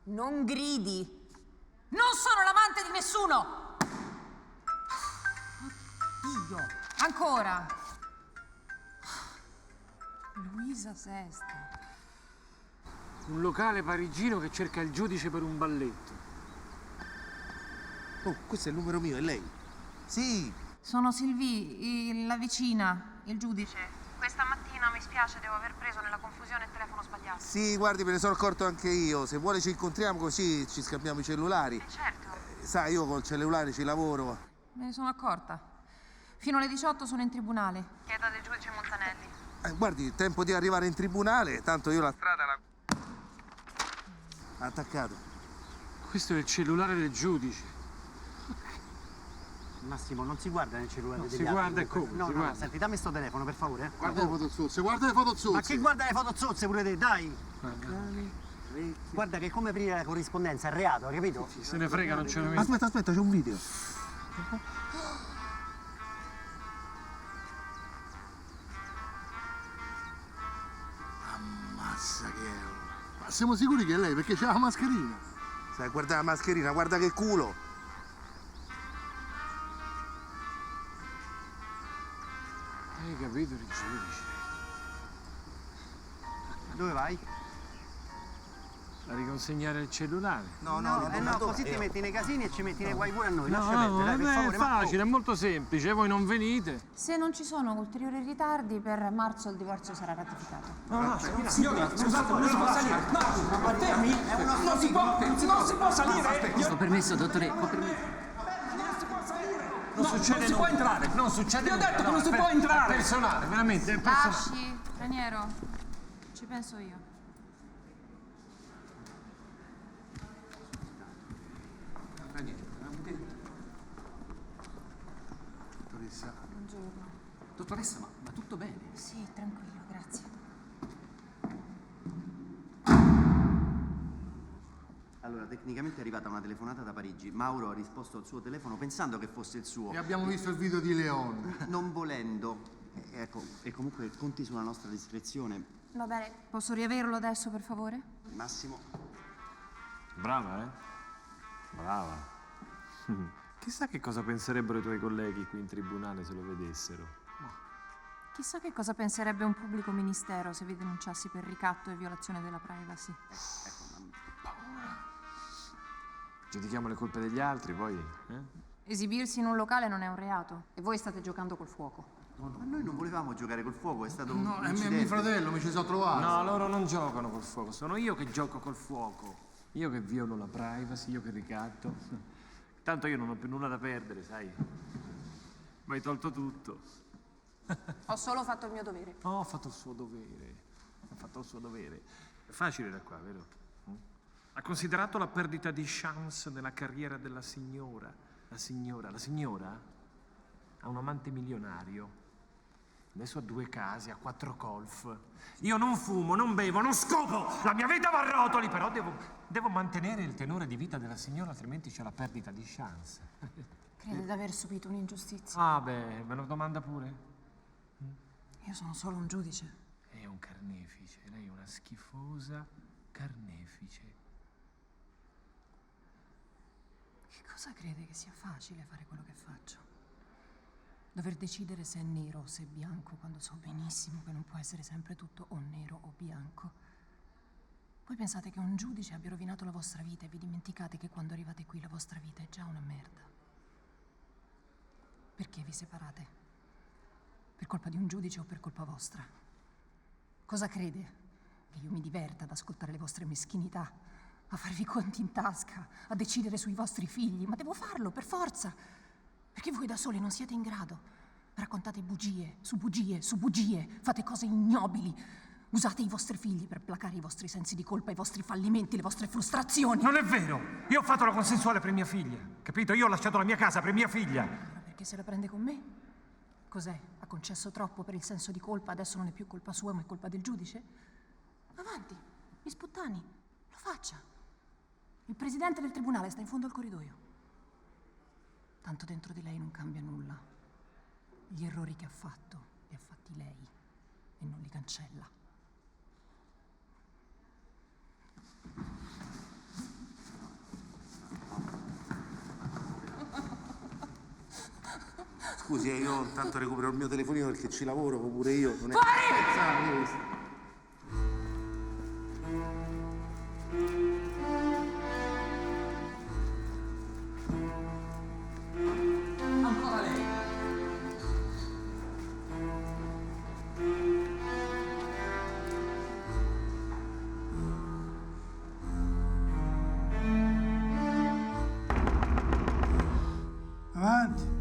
Non gridi! Non sono l'amante di nessuno! Oddio! Ancora! Luisa Sesta. Un locale parigino che cerca il giudice per un balletto. Oh, questo è il numero mio, è lei? Sì! Sono Sylvie, la vicina, il giudice. Questa mattina, mi spiace, devo aver preso nella confusione il telefono sbagliato. Sì, guardi, me ne sono accorto anche io. Se vuole ci incontriamo così ci scambiamo i cellulari. Certo. Sai, io col cellulare ci lavoro. Me ne sono accorta. Fino alle 18 sono in tribunale. Chieda del giudice Montanelli. Guardi, tempo di arrivare in tribunale, tanto io la strada la... Attaccato. Questo è il cellulare del giudice. Massimo, non si guarda nel cellulare degli si altri. guarda e come? No, si no, guarda. senti, dammi sto telefono, per favore. Guarda le foto zozze, guarda le foto zozze. Ma che guarda le foto zozze pure te, dai! Guarda. Guarda che è come aprire la corrispondenza, è reato, hai capito? Se ne frega, non ce lo metto. Aspetta, c'è un video. Ammazza che è. Ma siamo sicuri che è lei? Perché c'ha la mascherina. Sai, guarda la mascherina, guarda che culo. Hai capito il giudice? Dove vai? A riconsegnare il cellulare. No, così ti metti nei casini e ci metti nei guai pure a noi. No, Lascia perdere, dai, per favore. è facile, è molto semplice, voi non venite. Se non ci sono ulteriori ritardi, per marzo il divorzio sarà ratificato. Signora, scusate, non si può salire. No, fermi. Non si può salire. Ho permesso, dottore, ho permesso. Non succede non si può entrare. Non succede Ti ho nulla, detto che no, non si aspetta, può entrare. È personale, veramente, è personale. Lasci, Raniero, ci penso io. Dottoressa. Buongiorno. Dottoressa, ma tutto bene? Sì, tranquillo, grazie. Allora, tecnicamente è arrivata una telefonata da Parigi. Mauro ha risposto al suo telefono pensando che fosse il suo. E abbiamo visto il video di Leon. Non volendo. Ecco, e comunque conti sulla nostra discrezione. Va bene, posso riaverlo adesso, per favore? Massimo. Brava, Brava. Chissà che cosa penserebbero i tuoi colleghi qui in tribunale se lo vedessero. Chissà che cosa penserebbe un pubblico ministero se vi denunciassi per ricatto e violazione della privacy. Giudichiamo le colpe degli altri, poi, Esibirsi in un locale non è un reato e voi state giocando col fuoco. Ma noi non volevamo giocare col fuoco, è stato No, un è incidente. mio fratello, mi ci sono trovato. No, loro non giocano col fuoco, sono io che gioco col fuoco. Io che violo la privacy, io che ricatto. Tanto io non ho più nulla da perdere, sai. Mi hai tolto tutto. Ho solo fatto il mio dovere. No, ho fatto il suo dovere. Ha fatto il suo dovere. È facile da qua, vero? Ha considerato la perdita di chance nella carriera della signora. La signora ha un amante milionario. Adesso ha 2 case, ha 4 golf. Io non fumo, non bevo, non scopo! La mia vita va a rotoli, però devo mantenere il tenore di vita della signora, altrimenti c'è la perdita di chance. Crede di aver subito un'ingiustizia. Ah, beh, me lo domanda pure? Io sono solo un giudice. È un carnefice, lei è una schifosa carnefice. Che cosa crede che sia facile fare quello che faccio? Dover decidere se è nero o se è bianco, quando so benissimo che non può essere sempre tutto o nero o bianco. Voi pensate che un giudice abbia rovinato la vostra vita e vi dimenticate che quando arrivate qui la vostra vita è già una merda. Perché vi separate? Per colpa di un giudice o per colpa vostra? Cosa crede? Che io mi diverta ad ascoltare le vostre meschinità, a farvi conti in tasca, a decidere sui vostri figli, ma devo farlo per forza, perché voi da soli non siete in grado. Raccontate bugie, su bugie, su bugie, fate cose ignobili. Usate i vostri figli per placare i vostri sensi di colpa, i vostri fallimenti, le vostre frustrazioni. Non è vero! Io ho fatto la consensuale per mia figlia, capito? Io ho lasciato la mia casa per mia figlia. Allora perché se la prende con me? Cos'è? Ha concesso troppo per il senso di colpa, adesso non è più colpa sua, ma è colpa del giudice? Avanti, mi sputtani, lo faccia. Il presidente del tribunale sta in fondo al corridoio. Tanto dentro di lei non cambia nulla. Gli errori che ha fatto, li ha fatti lei e non li cancella. Scusi, io intanto recupero il mio telefonino perché ci lavoro pure io. Non è... Fuori! Ancora lei. Avanti.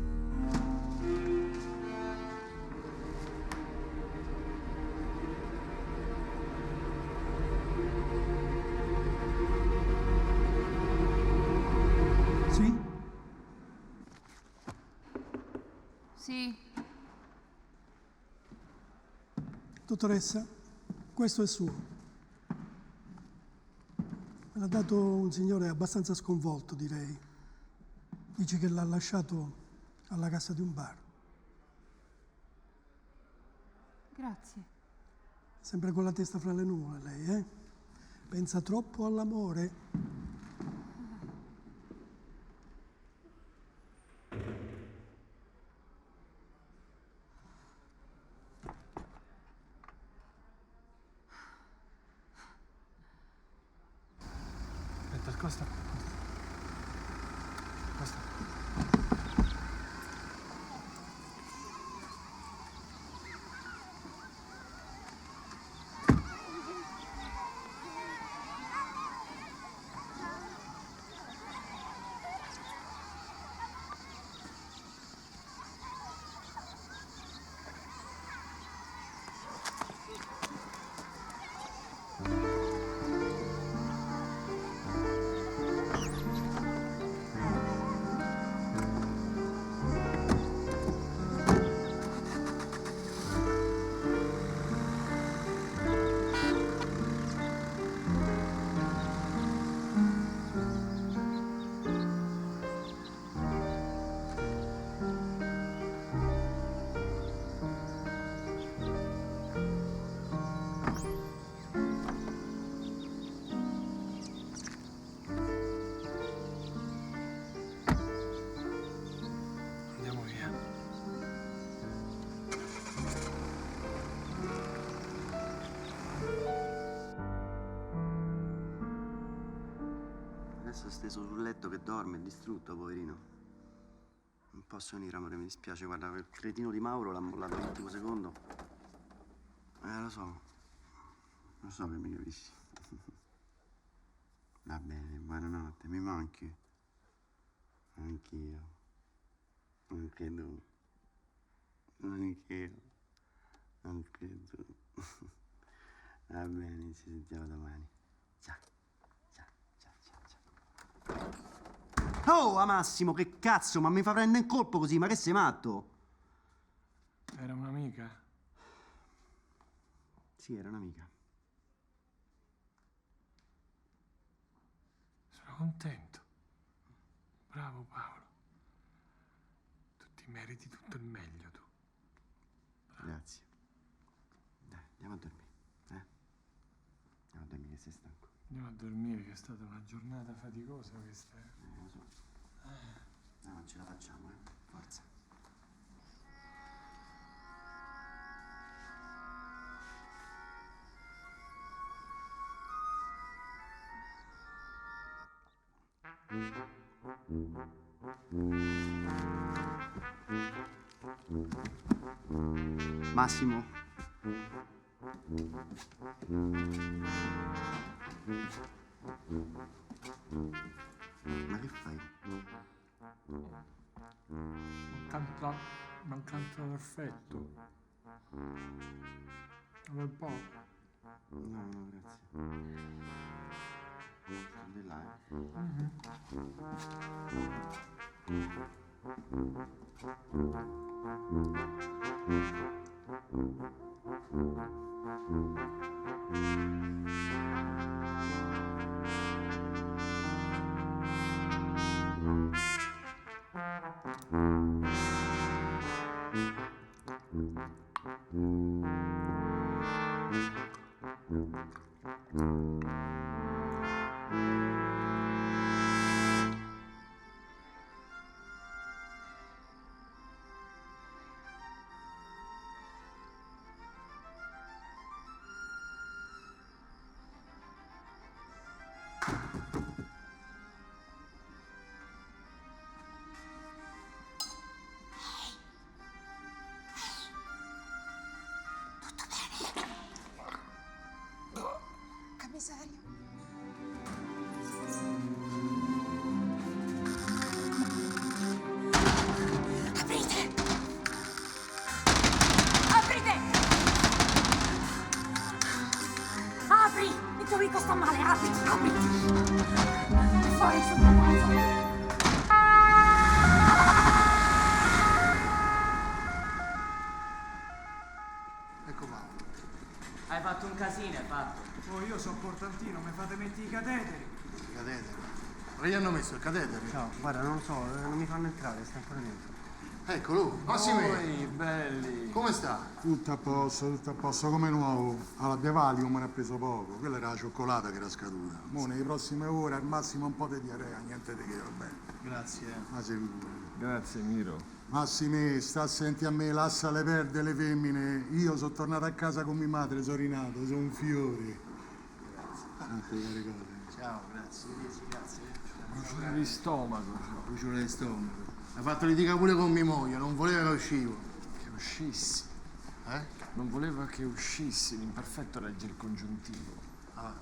Sì? Sì. Dottoressa, questo è suo. Me l'ha dato un signore abbastanza sconvolto, direi. Dice che l'ha lasciato alla cassa di un bar. Grazie. Sempre con la testa fra le nuvole, lei, eh? Pensa troppo all'amore. Aspetta, Costa. Costa. Andiamo via. Adesso è steso sul letto che dorme, è distrutto, poverino. Non posso venire, amore, mi dispiace. Guarda, quel cretino di Mauro l'ha mollato all'ultimo secondo. Lo so. Lo so che mi capisci. Va bene, buonanotte, mi manchi. Anch'io. Anche tu. Anch'io. Anche tu. Va bene, ci sentiamo domani. Ciao. Oh, Massimo, che cazzo, ma mi fa prendere in colpo così, ma che sei matto? Era un'amica. Sì, era un'amica. Sono contento. Bravo Paolo. Tu ti meriti tutto il meglio, tu. Grazie. Dai, andiamo a dormire, eh? Andiamo a dormire, sei stanco. Andiamo a dormire, che è stata una giornata faticosa questa. Lo so. No, non ce la facciamo, forza. Massimo. Ma che fai? Mancanza d'affetto. Dove poco. No, no, grazie. Di là, Che miseria. Aprite! Aprite! Apri! Il tuo amico sta male, apri! Apri! È fuori sul palazzo! Ecco Mauro. Hai fatto un casino, hai fatto. Oh, io sono portantino, mi fate mettere i cateteri. I cateteri? Ma gli hanno messo il catetere? No, guarda, non lo so, non mi fanno entrare, sta ancora dentro. Ecco lui, Massimiliano. belli. Come sta? Tutto a posto, come nuovo. Alla Biavalium me ne ha preso poco, quella era la cioccolata che era scaduta. Mo' nelle prossime ore al massimo un po' di diarrea, niente di che, va bene. Grazie. Ma sicuro. Grazie, Miro. Massimi, sta senti a me, lascia le perde le femmine. Io sono tornato a casa con mia madre, sono rinato, sono un fiore. Grazie. Ciao, grazie. Grazie. Bruciore di stomaco. Bruciore di stomaco. Ha fatto litigare pure con mia moglie, non voleva che uscivo. Che uscissi. Eh? Non voleva che uscissi, l'imperfetto regge il congiuntivo. Ah.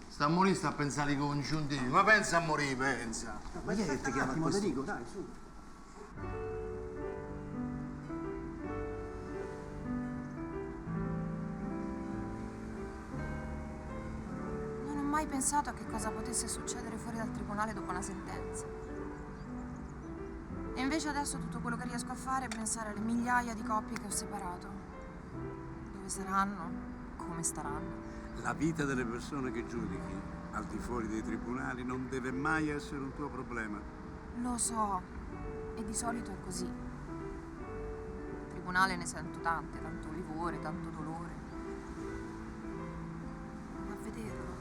Sta a morire, sta a pensare ai congiuntivi. Ma pensa a morire, pensa. Ma chi è che ti chiama questo? Federico, dai, su. Non ho mai pensato a che cosa potesse succedere fuori dal tribunale dopo una sentenza. E invece adesso tutto quello che riesco a fare è pensare alle migliaia di coppie che ho separato. Dove saranno? Come staranno? La vita delle persone che giudichi al di fuori dei tribunali non deve mai essere un tuo problema. Lo so, e di solito è così. Al tribunale ne sento tante, tanto livore, tanto dolore. Ma a vederlo,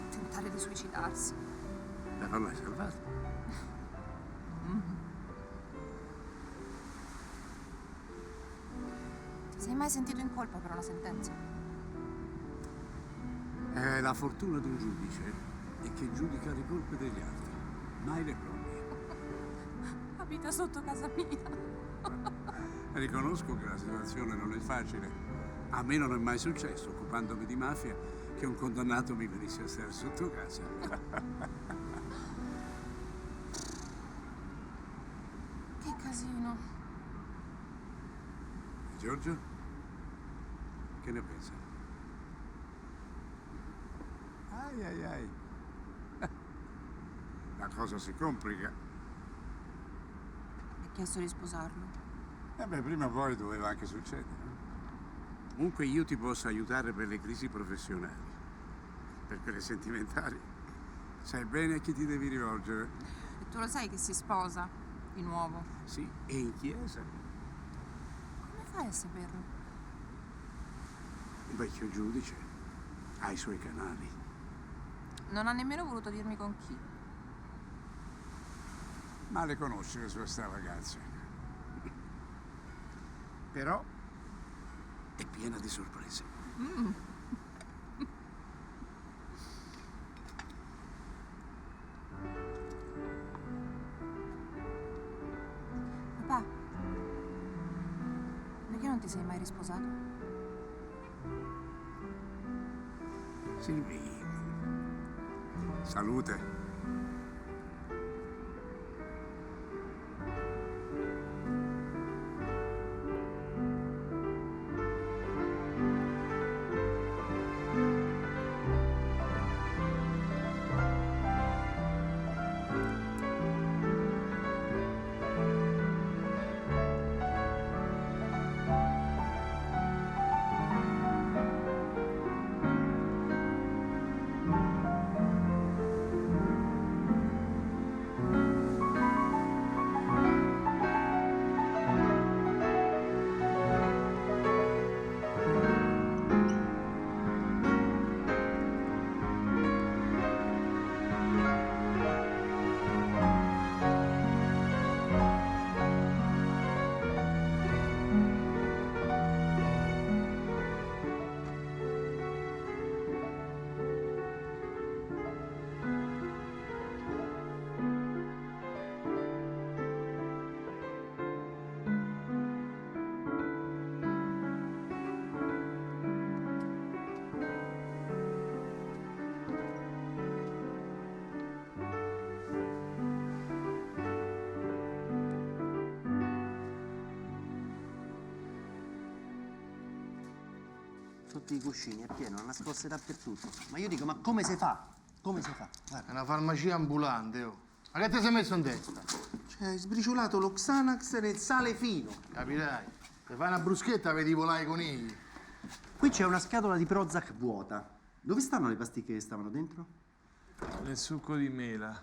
tentare di suicidarsi. Però l'hai salvato. Ti sei mai sentito in colpa per una sentenza? La fortuna di un giudice è che giudica le colpe degli altri, mai le proprie. Abita sotto casa mia. Riconosco che la situazione non è facile. A me non è mai successo, occupandomi di mafia, che un condannato mi venisse a stare sotto casa. Che casino. Giorgio? Che ne pensa? Ai ai ai. La cosa si complica. Mi ha chiesto di sposarlo. Beh, prima o poi doveva anche succedere. Comunque io ti posso aiutare per le crisi professionali. Per quelle sentimentali. Sai bene a chi ti devi rivolgere. E tu lo sai che si sposa di nuovo? Sì, e in chiesa. Come fai a saperlo? Un vecchio giudice ha i suoi canali. Non ha nemmeno voluto dirmi con chi. Ma le conosci le sue stravaganze. Però è piena di sorprese. Papà, perché non ti sei mai risposato? Silvi, salute. Sotto i cuscini, è pieno, nascoste dappertutto. Ma io dico, ma come si fa? Come si fa? È una farmacia ambulante, oh. Ma che ti sei messo in testa? Cioè, hai sbriciolato lo Xanax nel sale fino. Capirai. Se fai una bruschetta vedi volare i conigli. Qui c'è una scatola di Prozac vuota. Dove stanno le pasticche che stavano dentro? Nel succo di mela.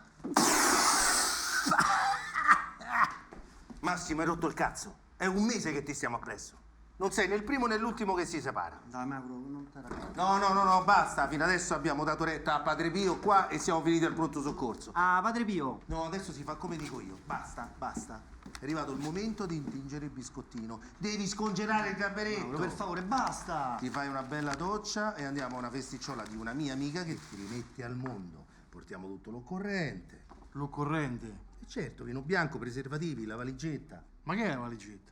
Massimo, hai rotto il cazzo. È un mese che ti stiamo appresso. Non sei né il primo né l'ultimo che si separa. Dai, Mauro, non te la... No, basta. Fino adesso abbiamo dato retta a Padre Pio qua e siamo finiti al pronto soccorso. Ah, Padre Pio. No, adesso si fa come dico io. Basta. È arrivato il momento di intingere il biscottino. Devi scongelare il gamberetto. Mauro, per favore, basta. Ti fai una bella doccia e andiamo a una festicciola di una mia amica che ti rimetti al mondo. Portiamo tutto l'occorrente. L'occorrente? E certo, vino bianco, preservativi, la valigetta. Ma che è la valigetta?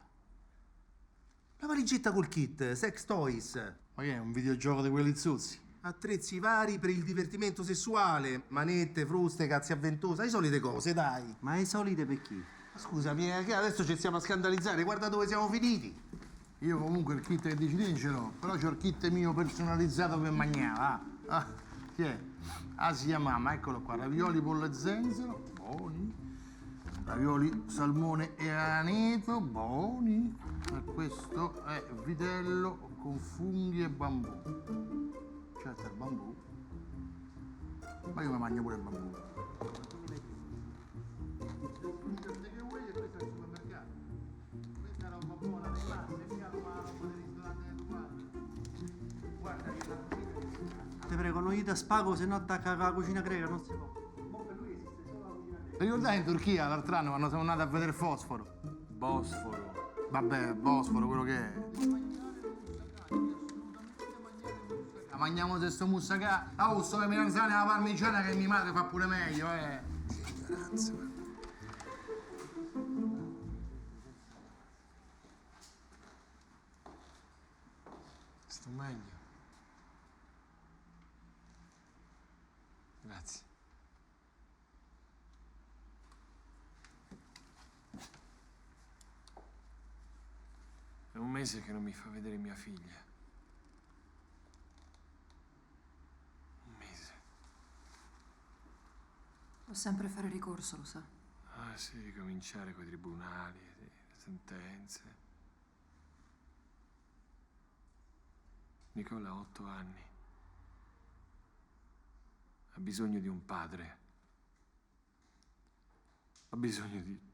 La valigetta col kit, sex toys. Ma che è, un videogioco di quelli zozzi? Attrezzi vari per il divertimento sessuale. Manette, fruste, cazzi avventosa, le solite cose, dai. Ma le solite per chi? Scusami, che adesso ci stiamo a scandalizzare, guarda dove siamo finiti. Io comunque il kit che dici te ce l'ho, però c'ho il kit mio personalizzato per mangiare, va? Ah, che è? Asia Mama, eccolo qua, ravioli pollo e zenzero, buoni. Ravioli salmone e aneto, buoni. E questo è vitello con funghi e bambù. Certo, il bambù. Ma io mi mangio pure il bambù. Che vuoi e questo è il supermercato? Questa è roba buona dei passi, mica la roba del ristorante del tuo padre. Guarda, io la cucina. Ti prego, non gli da spago, se no attacca la cucina greca, non si può. Ti ricordai in Turchia l'altro anno quando siamo andati a vedere Fosforo? Bosforo. Vabbè, Bosforo, quello che è. Mangiamo questo moussaka. Oh, sto le melanzane alla parmigiana che mia madre fa pure meglio, Ignoranza. Sto meglio. Grazie. È un mese che non mi fa vedere mia figlia. Un mese. Può sempre fare ricorso, lo sa. Ah sì, cominciare coi tribunali, le sentenze. Nicola ha 8 anni. Ha bisogno di un padre. Ha bisogno di...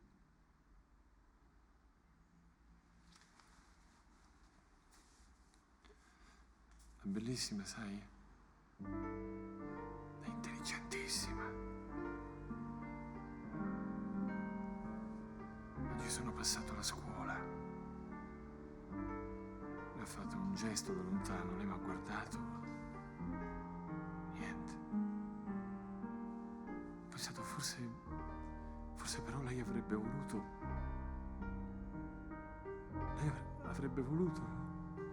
È bellissima, sai? È intelligentissima. Oggi sono passato alla scuola. Le ho fatto un gesto da lontano, lei mi ha guardato. Niente. Ho pensato forse però lei avrebbe voluto. Lei avrebbe voluto.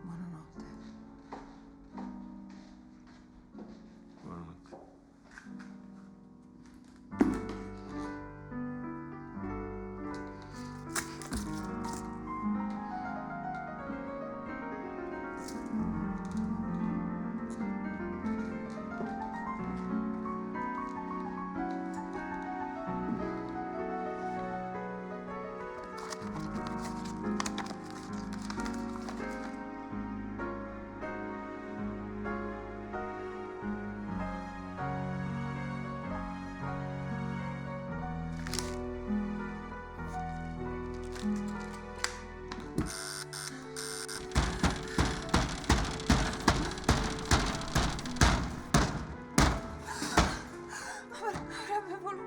Buonanotte. Buonanotte. Avrebbe voluto.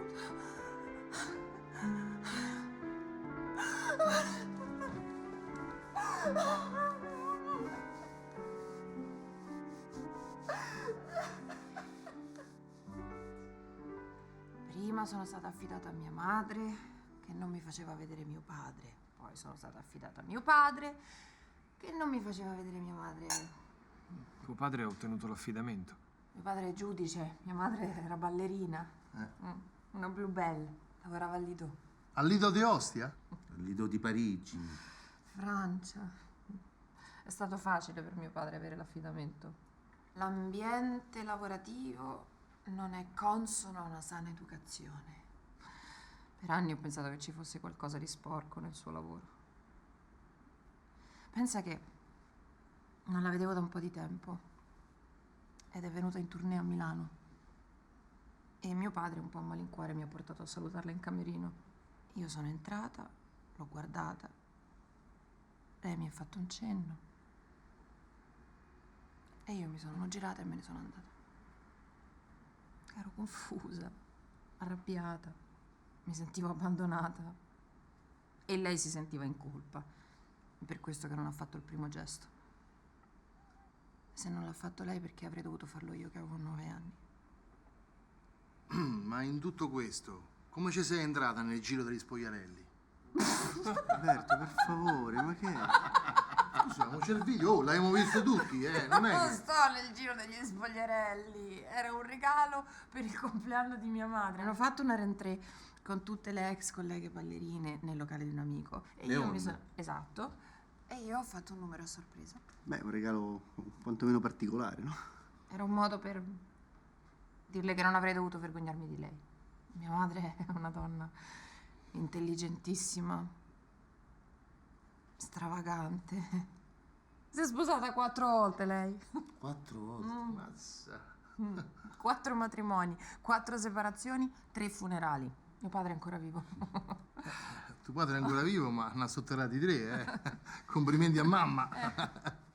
Prima sono stata affidata a mia madre, che non mi faceva vedere mio padre. Poi sono stata affidata a mio padre, che non mi faceva vedere mia madre. Tuo padre ha ottenuto l'affidamento. Mio padre è giudice, mia madre era ballerina. Una blu belle, lavorava al Lido. Al Lido di Ostia? Al Lido di Parigi. Francia. È stato facile per mio padre avere l'affidamento. L'ambiente lavorativo non è consono a una sana educazione. Per anni ho pensato che ci fosse qualcosa di sporco nel suo lavoro. Pensa che non la vedevo da un po' di tempo ed è venuta in tournée a Milano. E mio padre, un po' a malincuore, mi ha portato a salutarla in camerino. Io sono entrata, l'ho guardata. Lei mi ha fatto un cenno. E io mi sono girata e me ne sono andata. Ero confusa, arrabbiata. Mi sentivo abbandonata e lei si sentiva in colpa. È per questo che non ha fatto il primo gesto. Se non l'ha fatto lei, perché avrei dovuto farlo io che avevo 9 anni? Ma in tutto questo, come ci sei entrata nel giro degli spogliarelli? Alberto, per favore, ma che è? Scusa, ma c'è il video, oh, l'abbiamo visto tutti, non è Non che... sto nel giro degli spogliarelli. Era un regalo per il compleanno di mia madre. Hanno fatto una rentrée con tutte le ex colleghe ballerine nel locale di un amico. E io mi sono... Esatto. E io ho fatto un numero a sorpresa. Beh, un regalo quantomeno particolare, no? Era un modo per dirle che non avrei dovuto vergognarmi di lei. Mia madre è una donna intelligentissima, stravagante. Si è sposata 4 volte lei. 4 volte? Mazza. 4 matrimoni, 4 separazioni, 3 funerali. Mio padre è ancora vivo. Tuo padre è ancora vivo, ma ne ha sotterrati 3, Complimenti a mamma.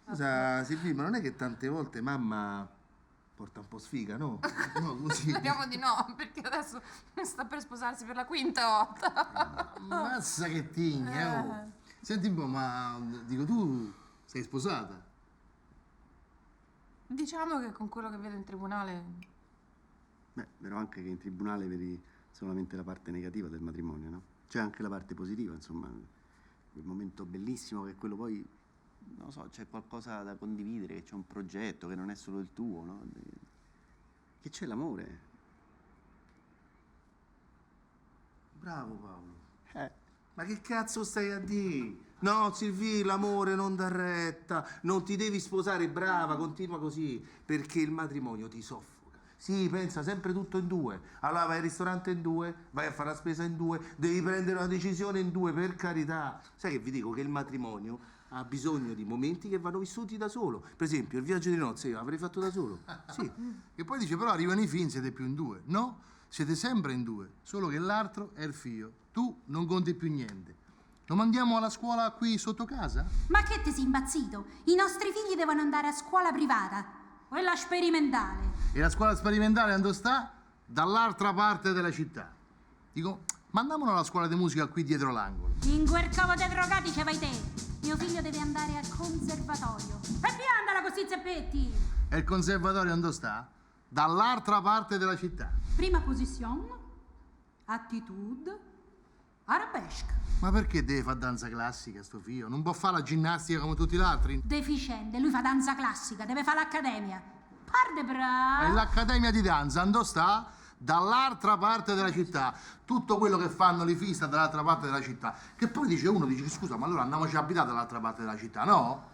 Scusa, Silvia, ma non è che tante volte mamma porta un po' sfiga, no? No, così. Speriamo di no, perché adesso sta per sposarsi per la 5ª volta. Mazza che tigna, oh. Senti un po', ma dico, tu sei sposata? Diciamo che con quello che vedo in tribunale... Beh, però anche che in tribunale vedi solamente la parte negativa del matrimonio, no? C'è anche la parte positiva, insomma, quel momento bellissimo che è quello poi, non lo so, c'è qualcosa da condividere, che c'è un progetto, che non è solo il tuo, no? Che c'è l'amore. Bravo Paolo. Ma che cazzo stai a dire? No, Silvia, l'amore non dà retta, non ti devi sposare, brava, continua così, perché il matrimonio ti soffoca. Sì, pensa sempre tutto in 2. Allora vai al ristorante in 2, vai a fare la spesa in 2, devi prendere una decisione in 2, per carità. Sai che vi dico che il matrimonio ha bisogno di momenti che vanno vissuti da solo. Per esempio, il viaggio di nozze io l'avrei fatto da solo. Sì. E poi dice, però arrivano i film, siete più in 2. No, siete sempre in 2, solo che l'altro è il figlio. Tu non conti più niente. Lo mandiamo alla scuola qui sotto casa? Ma che ti sei impazzito? I nostri figli devono andare a scuola privata, quella sperimentale. E la scuola sperimentale dove sta? Dall'altra parte della città. Dico, mandiamolo alla scuola di musica qui dietro l'angolo. In quel covo dei drogati ce vai te. Mio figlio deve andare al conservatorio. E pianta la così Zeppetti. E il conservatorio dove sta? Dall'altra parte della città. Prima posizione, attitude, arabesque. Ma perché deve fare danza classica sto figlio? Non può fare la ginnastica come tutti gli altri? Deficiente, lui fa danza classica, deve fare l'accademia. Parde bravo. E l'accademia di danza dove sta? Dall'altra parte della città. Tutto quello che fanno le figlie sta dall'altra parte della città. Che poi dice uno, dice, scusa, ma allora andiamoci a abitare dall'altra parte della città, no?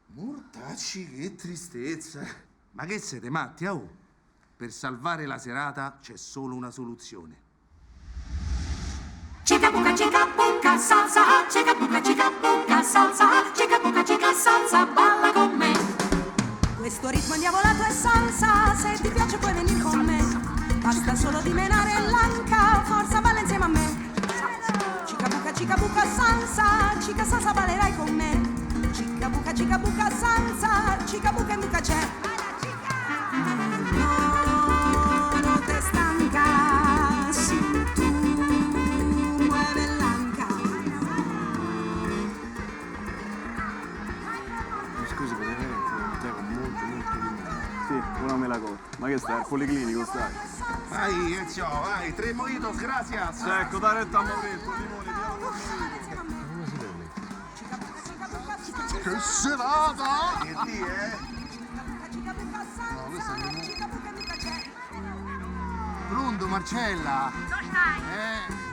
Mortacci, che tristezza. Ma che siete matti, oh? Per salvare la serata c'è solo una soluzione. Chica buca salsa, chica buca salsa, balla con me. Questo ritmo indiavolato è salsa, se ti piace puoi venire con me. Basta solo dimenare l'anca, forza balla insieme a me. Chica buca salsa, ballerai con me. Chica buca salsa, chica buca in buca c'è. No te stanca, si tu muove l'anca. Scusi, potete avere un tè con molto limone? Sì, una melacotta. Ma che stai? Al policlinico stai? Vai, ciao, vai, 3 mojitos, gracias. Ecco, dai retta a Maurizio, limone, Che serata! Che ti è? No, questo è limone. Pronto? Pronto, Marcella? Dove stai?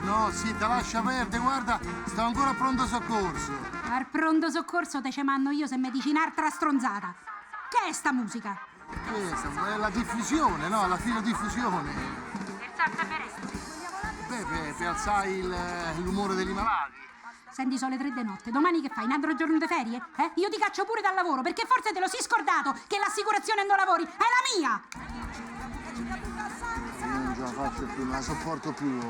No, zitta, lascia perdere, guarda, sto ancora a pronto soccorso. Al pronto soccorso te ce manno io se mi dici un'altra stronzata. Che è sta musica? È la diffusione, no? La filodiffusione. Per salsaferetti. Beh, per alzare l'umore degli malati. Senti, sono le 3 di notte. Domani che fai? Un altro giorno di ferie? Io ti caccio pure dal lavoro, perché forse te lo sei scordato che l'assicurazione non lavori. È la mia! Io non ce la faccio più, non la sopporto più.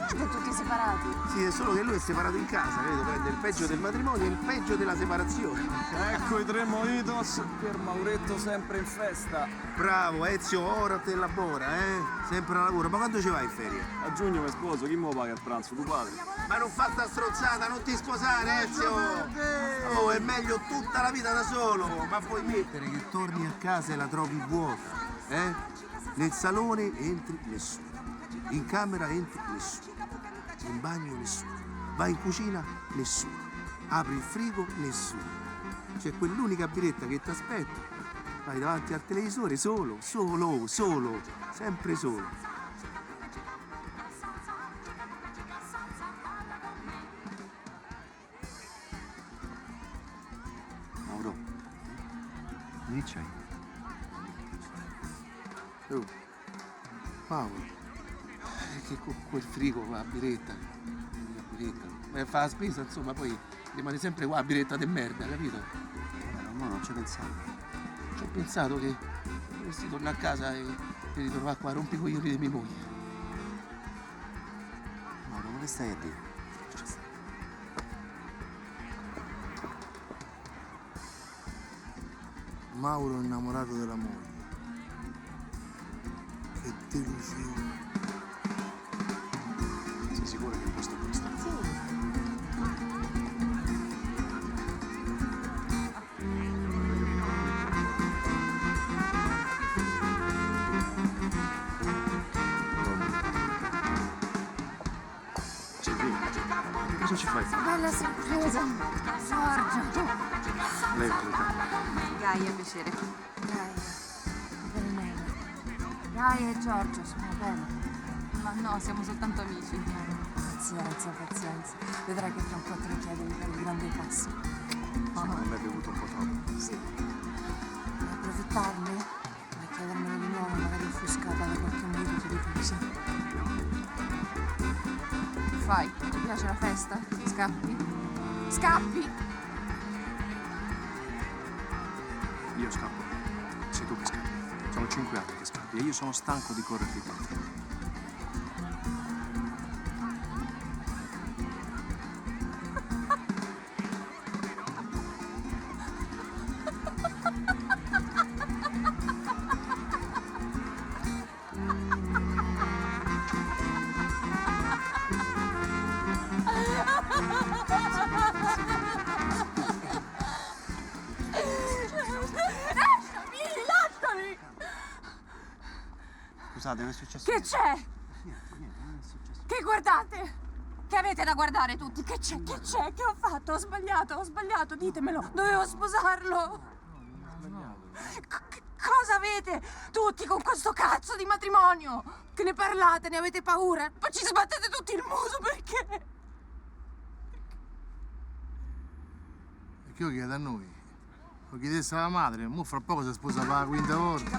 Siete tutti separati? Sì, è solo che lui è separato in casa, vedo, prende il peggio del matrimonio e il peggio della separazione. Ecco i 3 mojitos per Mauretto sempre in festa. Bravo, Ezio, ora te labora, sempre a lavoro. Ma quando ci vai in ferie? A giugno mi sposo, chi me lo paga il pranzo? Tu padre? Ma non fa sta strozzata, non ti sposare, Ezio! Oh, è meglio tutta la vita da solo! Ma puoi mettere che torni a casa e la trovi vuota, Nel salone entri nessuno, in camera entri nessuno, in bagno nessuno, vai in cucina nessuno, apri il frigo nessuno. C'è quell'unica biretta che ti aspetta, vai davanti al televisore solo, sempre solo. Mauro, che c'hai? Oh, Paolo, che con quel frigo, con la biretta, fa la spesa, insomma, poi rimane sempre qua la biretta di merda, capito? Ma non ci pensavo. Ci ho pensato che dovresti tornare a casa e ritrovare qua a rompicoglioni di mia moglie. Mauro, ma che stai a dire? Mauro è innamorato della moglie. Che delusione. Sei sicuro che in questo posto? Cosa ci fai? Bella sorpresa. Giorgio. Lei è venuta. Gaia, piacere. Gaia e Giorgio sono bene. Ma no, siamo soltanto amici. Pazienza. Vedrai che tra un po' te lo chiedo di fare il grande passo. Non l'hai bevuto un po' troppo. Sì. Vuoi approfittarne? Vuoi chiedermelo di nuovo, magari offuscata da qualche merito di così. Fai, ti piace la festa? Scappi? Scappi! Io scappo. Sei tu che scappi. Sono 5 anni che scappi e io sono stanco di correre dietro. Lasciami! Scusate, non è successo Che niente. c'è? Niente, non è successo. Che guardate? Che avete da guardare tutti? Che c'è? Che c'è? Che ho fatto? Ho sbagliato, ditemelo. Dovevo sposarlo. Cosa avete tutti con questo cazzo di matrimonio? Che ne parlate, ne avete paura? Poi ci sbattete tutti il muso perché? Perché io chiedo a noi? Lo chiedesse alla madre, mo fra poco si sposa per la quinta volta.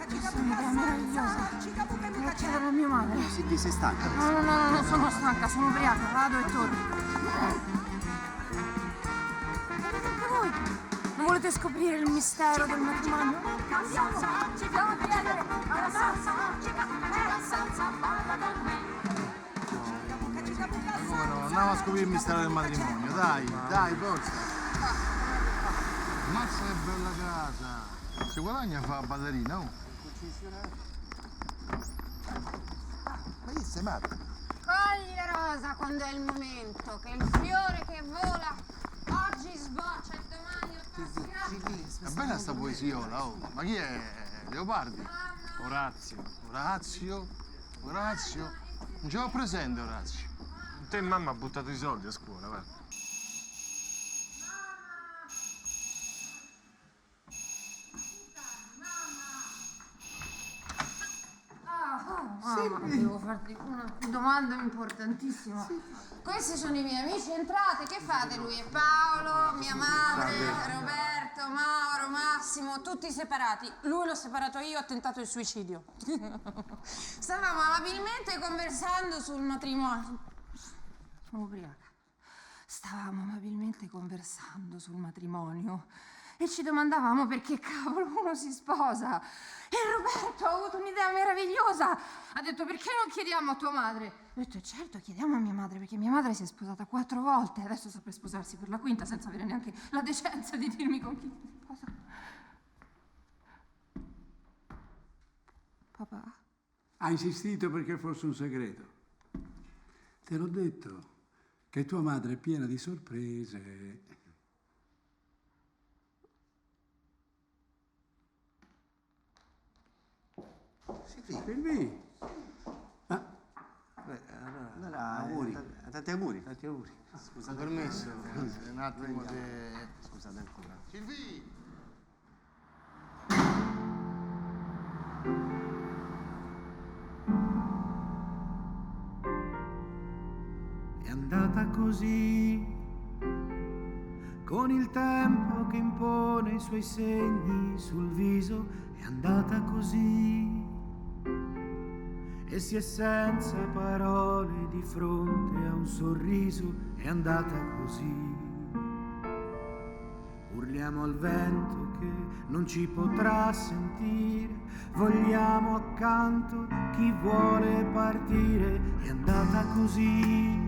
Questa è un'idea meravigliosa. Devo chiedere a mia madre. Sì, sei stanca. No, sono stanca, sono ubriaca, vado e torno. Venite anche voi. Non volete scoprire il mistero del matrimonio? Andiamo a chiedere alla salsa. Come no? Andiamo a scoprire il mistero del matrimonio, dai, forza. Mazza che bella casa. Se guadagna fa la ballerina, oh. Ma che sei matta? Cogli la rosa quando è il momento, che il fiore che vola oggi sboccia e domani lo È bella sta poesiola, oh. Ma chi è? Leopardi? Orazio? Non ce l'ho presente, Orazio. Te mamma ha buttato i soldi a scuola, guarda. Mamma, devo farti una domanda importantissima. Questi sono i miei amici, entrate, che fate? Lui è Paolo, mia madre, Roberto, Mauro, Massimo, tutti separati. Lui l'ho separato io, ho tentato il suicidio. Stavamo amabilmente conversando sul matrimonio. Sono ubriaca. Stavamo amabilmente conversando sul matrimonio e ci domandavamo perché cavolo uno si sposa. E Roberto ha avuto un'idea meravigliosa. Ha detto: perché non chiediamo a tua madre? Ho detto: certo, chiediamo a mia madre, perché mia madre si è sposata 4 volte. Adesso sta per sposarsi per la 5ª senza avere neanche la decenza di dirmi con chi si sposa. Papà? Ha insistito perché fosse un segreto. Te l'ho detto che tua madre è piena di sorprese. Silvi. Allora, auguri. Tanti auguri. Tanti auguri. Scusa, permesso? Un attimo di... Scusate ancora. Silvi! È andata così, con il tempo che impone i suoi segni sul viso, è andata così, e si è senza parole di fronte a un sorriso, è andata così. Urliamo al vento che non ci potrà sentire, vogliamo accanto chi vuole partire, è andata così.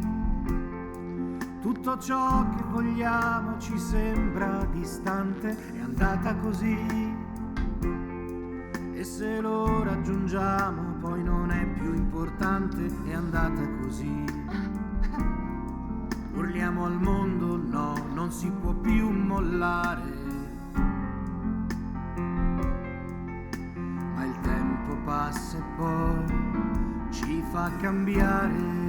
Tutto ciò che vogliamo ci sembra distante, è andata così. E se lo raggiungiamo poi non è più importante, è andata così. Urliamo al mondo, no, non si può più mollare. Ma il tempo passa e poi ci fa cambiare.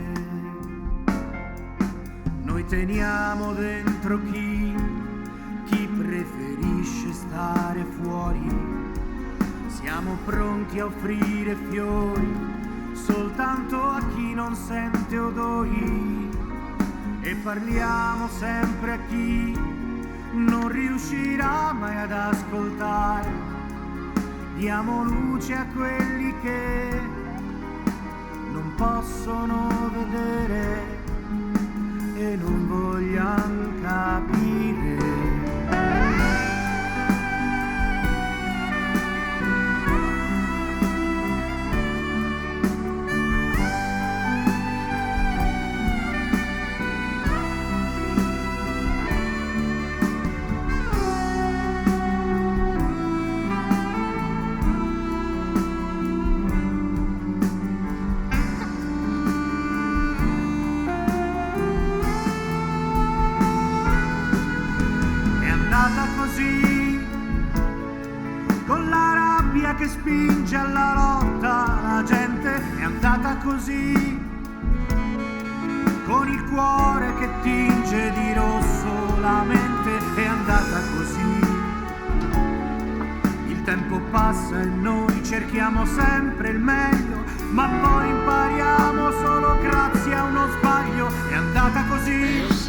Noi teniamo dentro chi preferisce stare fuori. Siamo pronti a offrire fiori soltanto a chi non sente odori. E parliamo sempre a chi non riuscirà mai ad ascoltare. Diamo luce a quelli che non possono vedere e non vogliamo capire. Che spinge alla lotta la gente, è andata così, con il cuore che tinge di rosso la mente, è andata così. Il tempo passa e noi cerchiamo sempre il meglio, ma poi impariamo solo grazie a uno sbaglio, è andata così.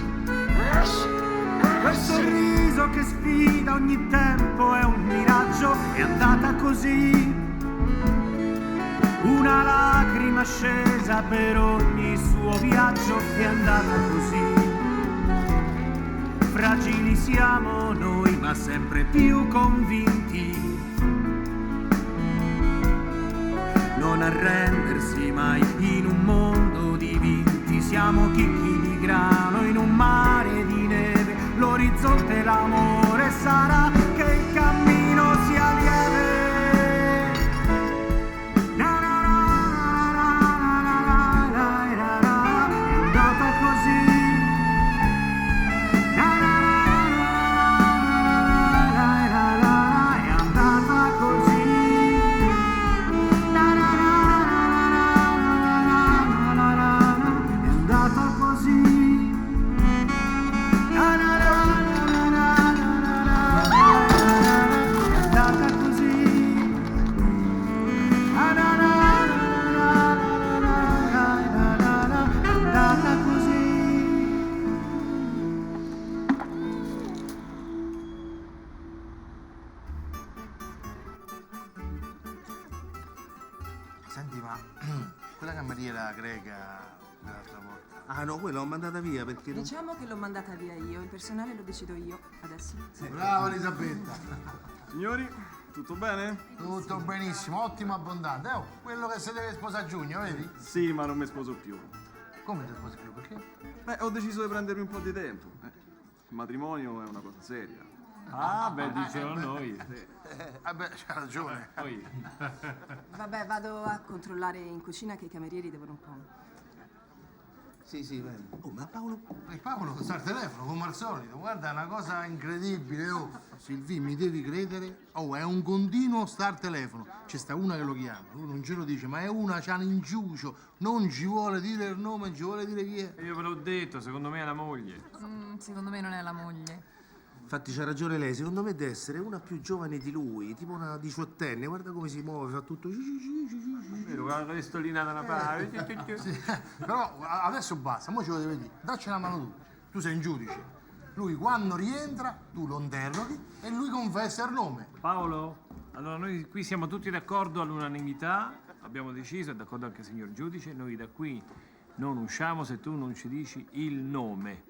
Quel sorriso che sfida ogni tempo è un miraggio, è andata così. Una lacrima scesa per ogni suo viaggio, è andata così. Fragili siamo noi, ma sempre più convinti. Non arrendersi mai in un mondo di vinti. Siamo chicchi di grano in un mare di neve. L'orizzonte l'amore sarà che il cammino sia lieve. È andata così. È andata così. È andata così. Senti, ma quella cameriera greca dell'altra volta. Ah no, quella l'ho mandata via perché non... Diciamo che l'ho mandata via io, il personale lo decido io adesso. Brava Elisabetta. Signori, tutto bene? Tutto benissimo, ottimo abbondante. Oh, quello che si deve sposare a giugno, vedi? Sì, ma non mi sposo più. Come ti sposi più? Perché? Beh, ho deciso di prendermi un po' di tempo. Il matrimonio è una cosa seria. Ah, beh, dicevano noi. Vabbè, c'ha ragione. Poi. Vabbè, vado a controllare in cucina che i camerieri devono un po'. Sì, bene. Oh, ma Paolo... Paolo sta al telefono, come al solito. Guarda, è una cosa incredibile, oh. Silvi, mi devi credere? Oh, è un continuo sta al telefono. C'è sta una che lo chiama, lui non ce lo dice, ma è una, c'ha un inciucio. Non ci vuole dire il nome, ci vuole dire chi è. Io ve l'ho detto, secondo me è la moglie. Secondo me non è la moglie. Infatti c'ha ragione lei, secondo me deve essere una più giovane di lui, tipo una diciottenne, guarda come si muove, fa tutto... Vero, con la testolina da una parte. Sì, però adesso basta, mo ci volevo dire, dacci una mano tu. Tu sei un giudice. Lui quando rientra, tu lo interroghi e lui confessa il nome. Paolo, allora noi qui siamo tutti d'accordo all'unanimità, abbiamo deciso, è d'accordo anche il signor giudice, noi da qui non usciamo se tu non ci dici il nome.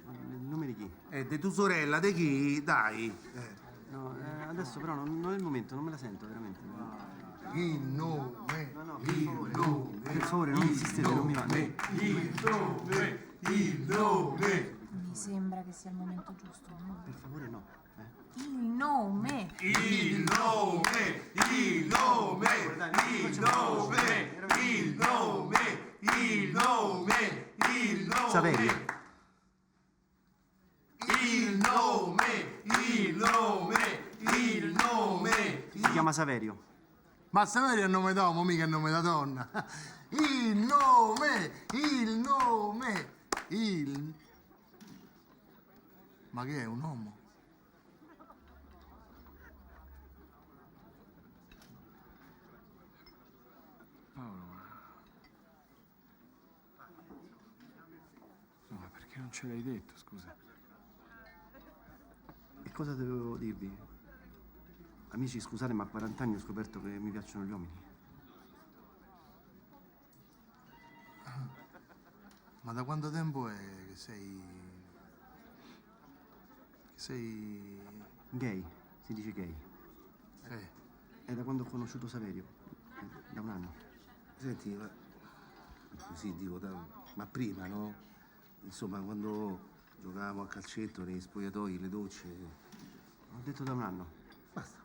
Il nome di chi? Di tua sorella, di chi? Dai. No, adesso però non è il momento, non me la sento veramente. Il nome. Per favore, non insistete, non mi va. Il nome. Mi sembra che sia il momento giusto, no? Per favore, no. Il nome! Il nome. Il nome. Il nome. Il nome. Il nome. Il nome. Saverio. Il nome. Il nome. Il nome. Si chiama Saverio. Ma Saverio è il nome d'uomo, mica il nome da donna. Il nome. Il nome. Il... Ma che è, un uomo? Paolo, ma perché non ce l'hai detto, scusa? E cosa dovevo dirvi? Amici, scusate, ma a 40 anni ho scoperto che mi piacciono gli uomini. Ma da quanto tempo è che sei... Gay, si dice gay. È da quando ho conosciuto Saverio, da un anno. Senti, ma... Così dico, ma prima, no? Insomma, quando giocavamo a calcetto nei spogliatoi, le docce... Ho detto da un anno. Basta.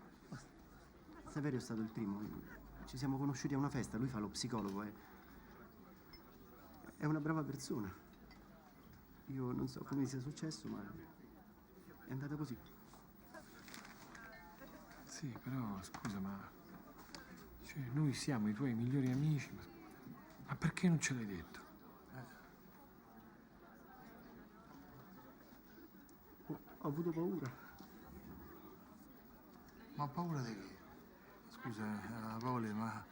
Saverio è stato il primo. Ci siamo conosciuti a una festa, lui fa lo psicologo, è una brava persona. Io non so come sia successo, ma è andata così. Sì, però, scusa, ma... Cioè, noi siamo i tuoi migliori amici, ma perché non ce l'hai detto? Ho avuto paura. Ma paura di che? Scusa, Paolo, ma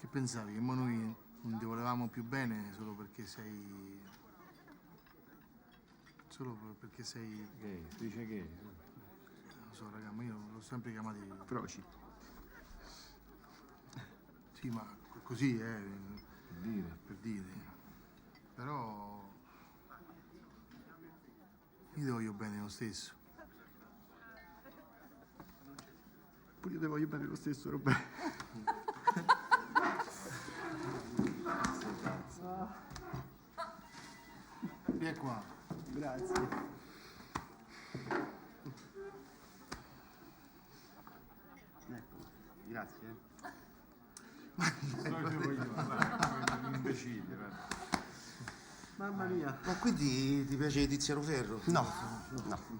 che pensavi? Che mo noi non ti volevamo più bene solo perché sei... Gay, si dice gay. Non so, raga, ma io l'ho sempre chiamati... Froci. Sì, ma così, Per dire. Però... Io ti voglio bene lo stesso. Pure io ti voglio bene lo stesso, Roberto. Vieni qua. Grazie. Ecco, grazie. Un imbecille, guarda. Mamma mia. Ma quindi ti piace Tiziano Ferro? No.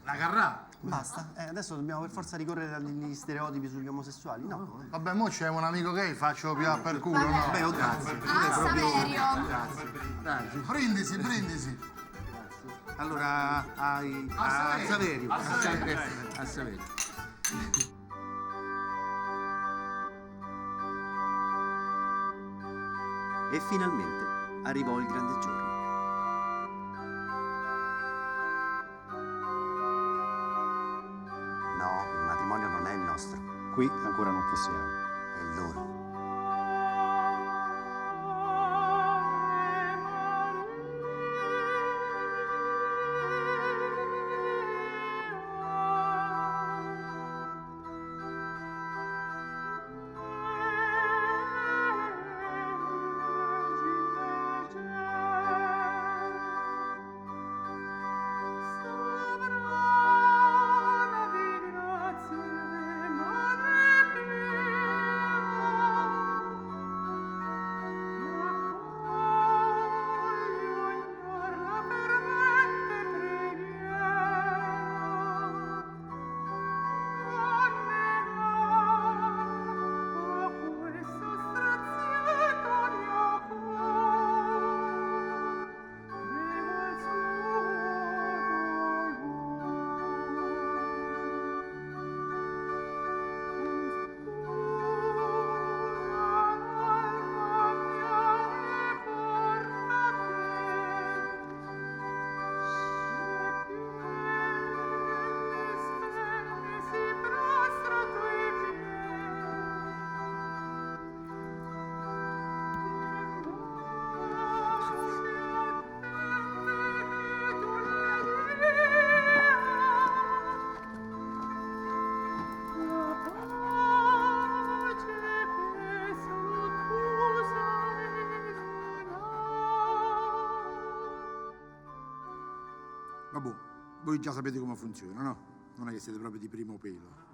La Carrà? Basta. Adesso dobbiamo per forza ricorrere agli stereotipi sugli omosessuali? No. Vabbè, mo c'è un amico gay, faccio più per culo, no? Vabbè, grazie. Saverio! Dai. Brindisi. Allora, a Saverio. A Saverio. E finalmente arrivò il grande giorno. No, il matrimonio non è il nostro. Qui ancora non possiamo. È il loro. voi già sapete come funziona, no? Non è che siete proprio di primo pelo.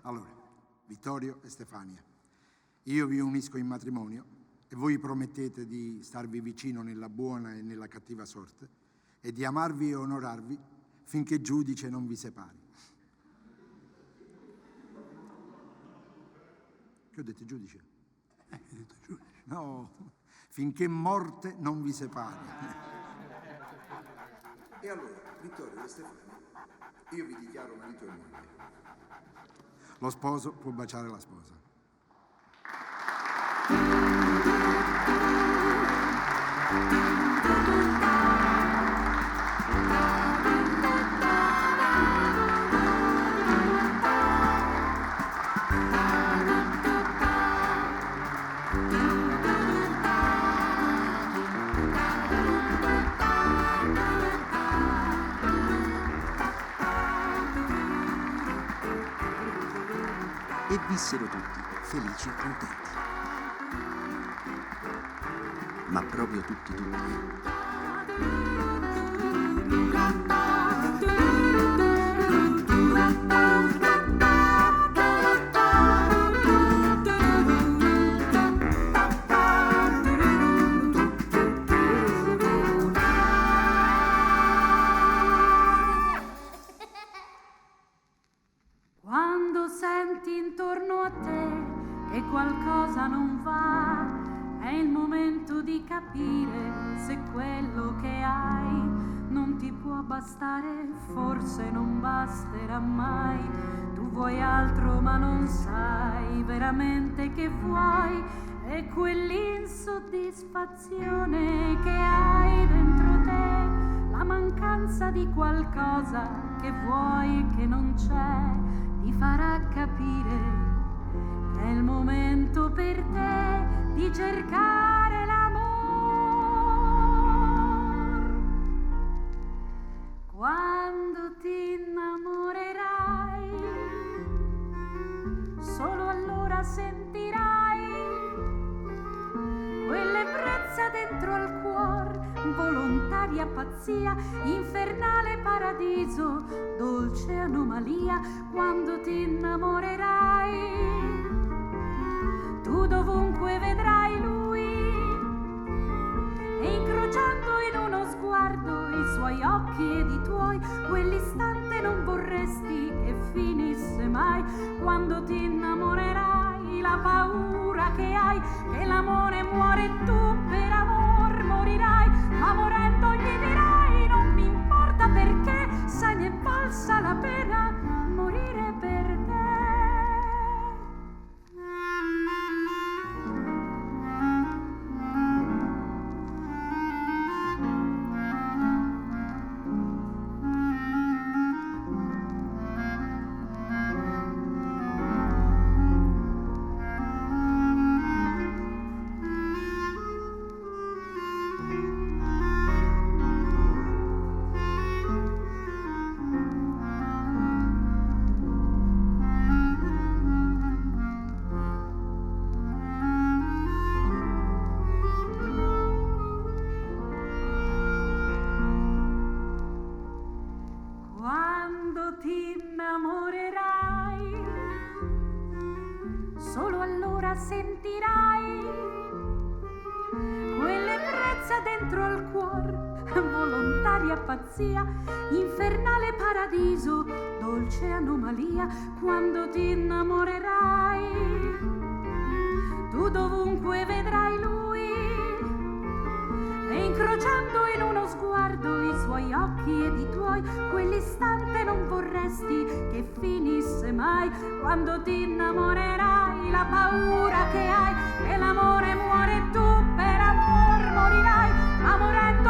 Allora, Vittorio e Stefania, io vi unisco in matrimonio e voi promettete di starvi vicino nella buona e nella cattiva sorte e di amarvi e onorarvi finché giudice non vi separi. Che ho detto, giudice? Hai detto giudice? No, finché morte non vi separi. E allora, Vittorio e Stefania, io vi dichiaro marito e moglie. Lo sposo può baciare la sposa. E vissero tutti felici e contenti. Ma proprio tutti. Quando senti intorno a te che qualcosa non va, è il momento di capire se quello che hai non ti può bastare, forse non basterà mai. Tu vuoi altro ma non sai veramente che vuoi, e quell'insoddisfazione che hai dentro te, la mancanza di qualcosa che vuoi che non c'è, ti farà capire che è il momento per te di cercare l'amor. Quando ti innamorerai, solo allora sentirai quell'ebbrezza dentro al cuor, volontaria pazzia, infernale paradiso, dolce anomalia. Quando ti innamorerai, tu dovunque vedrai lui, e incrociando in uno sguardo i suoi occhi ed i tuoi, quell'istante non vorresti che finisse mai. Quando ti innamorerai, la paura che hai che l'amore muore, tu per amor morirai, ma morendo gli dirai non mi importa perché, sai ne è valsa la pena morire per te. Quando ti innamorerai, solo allora sentirai quell'ebbrezza dentro al cuor, volontaria pazzia, infernale paradiso, dolce anomalia. Quando ti innamorerai, tu dovunque vedrai lui, e incrociando in uno sguardo i suoi occhi ed i tuoi, quell'istante non vorresti che finisse mai. Quando ti innamorerai, la paura che hai che l'amore muore, tu per amor morirai, ma morendo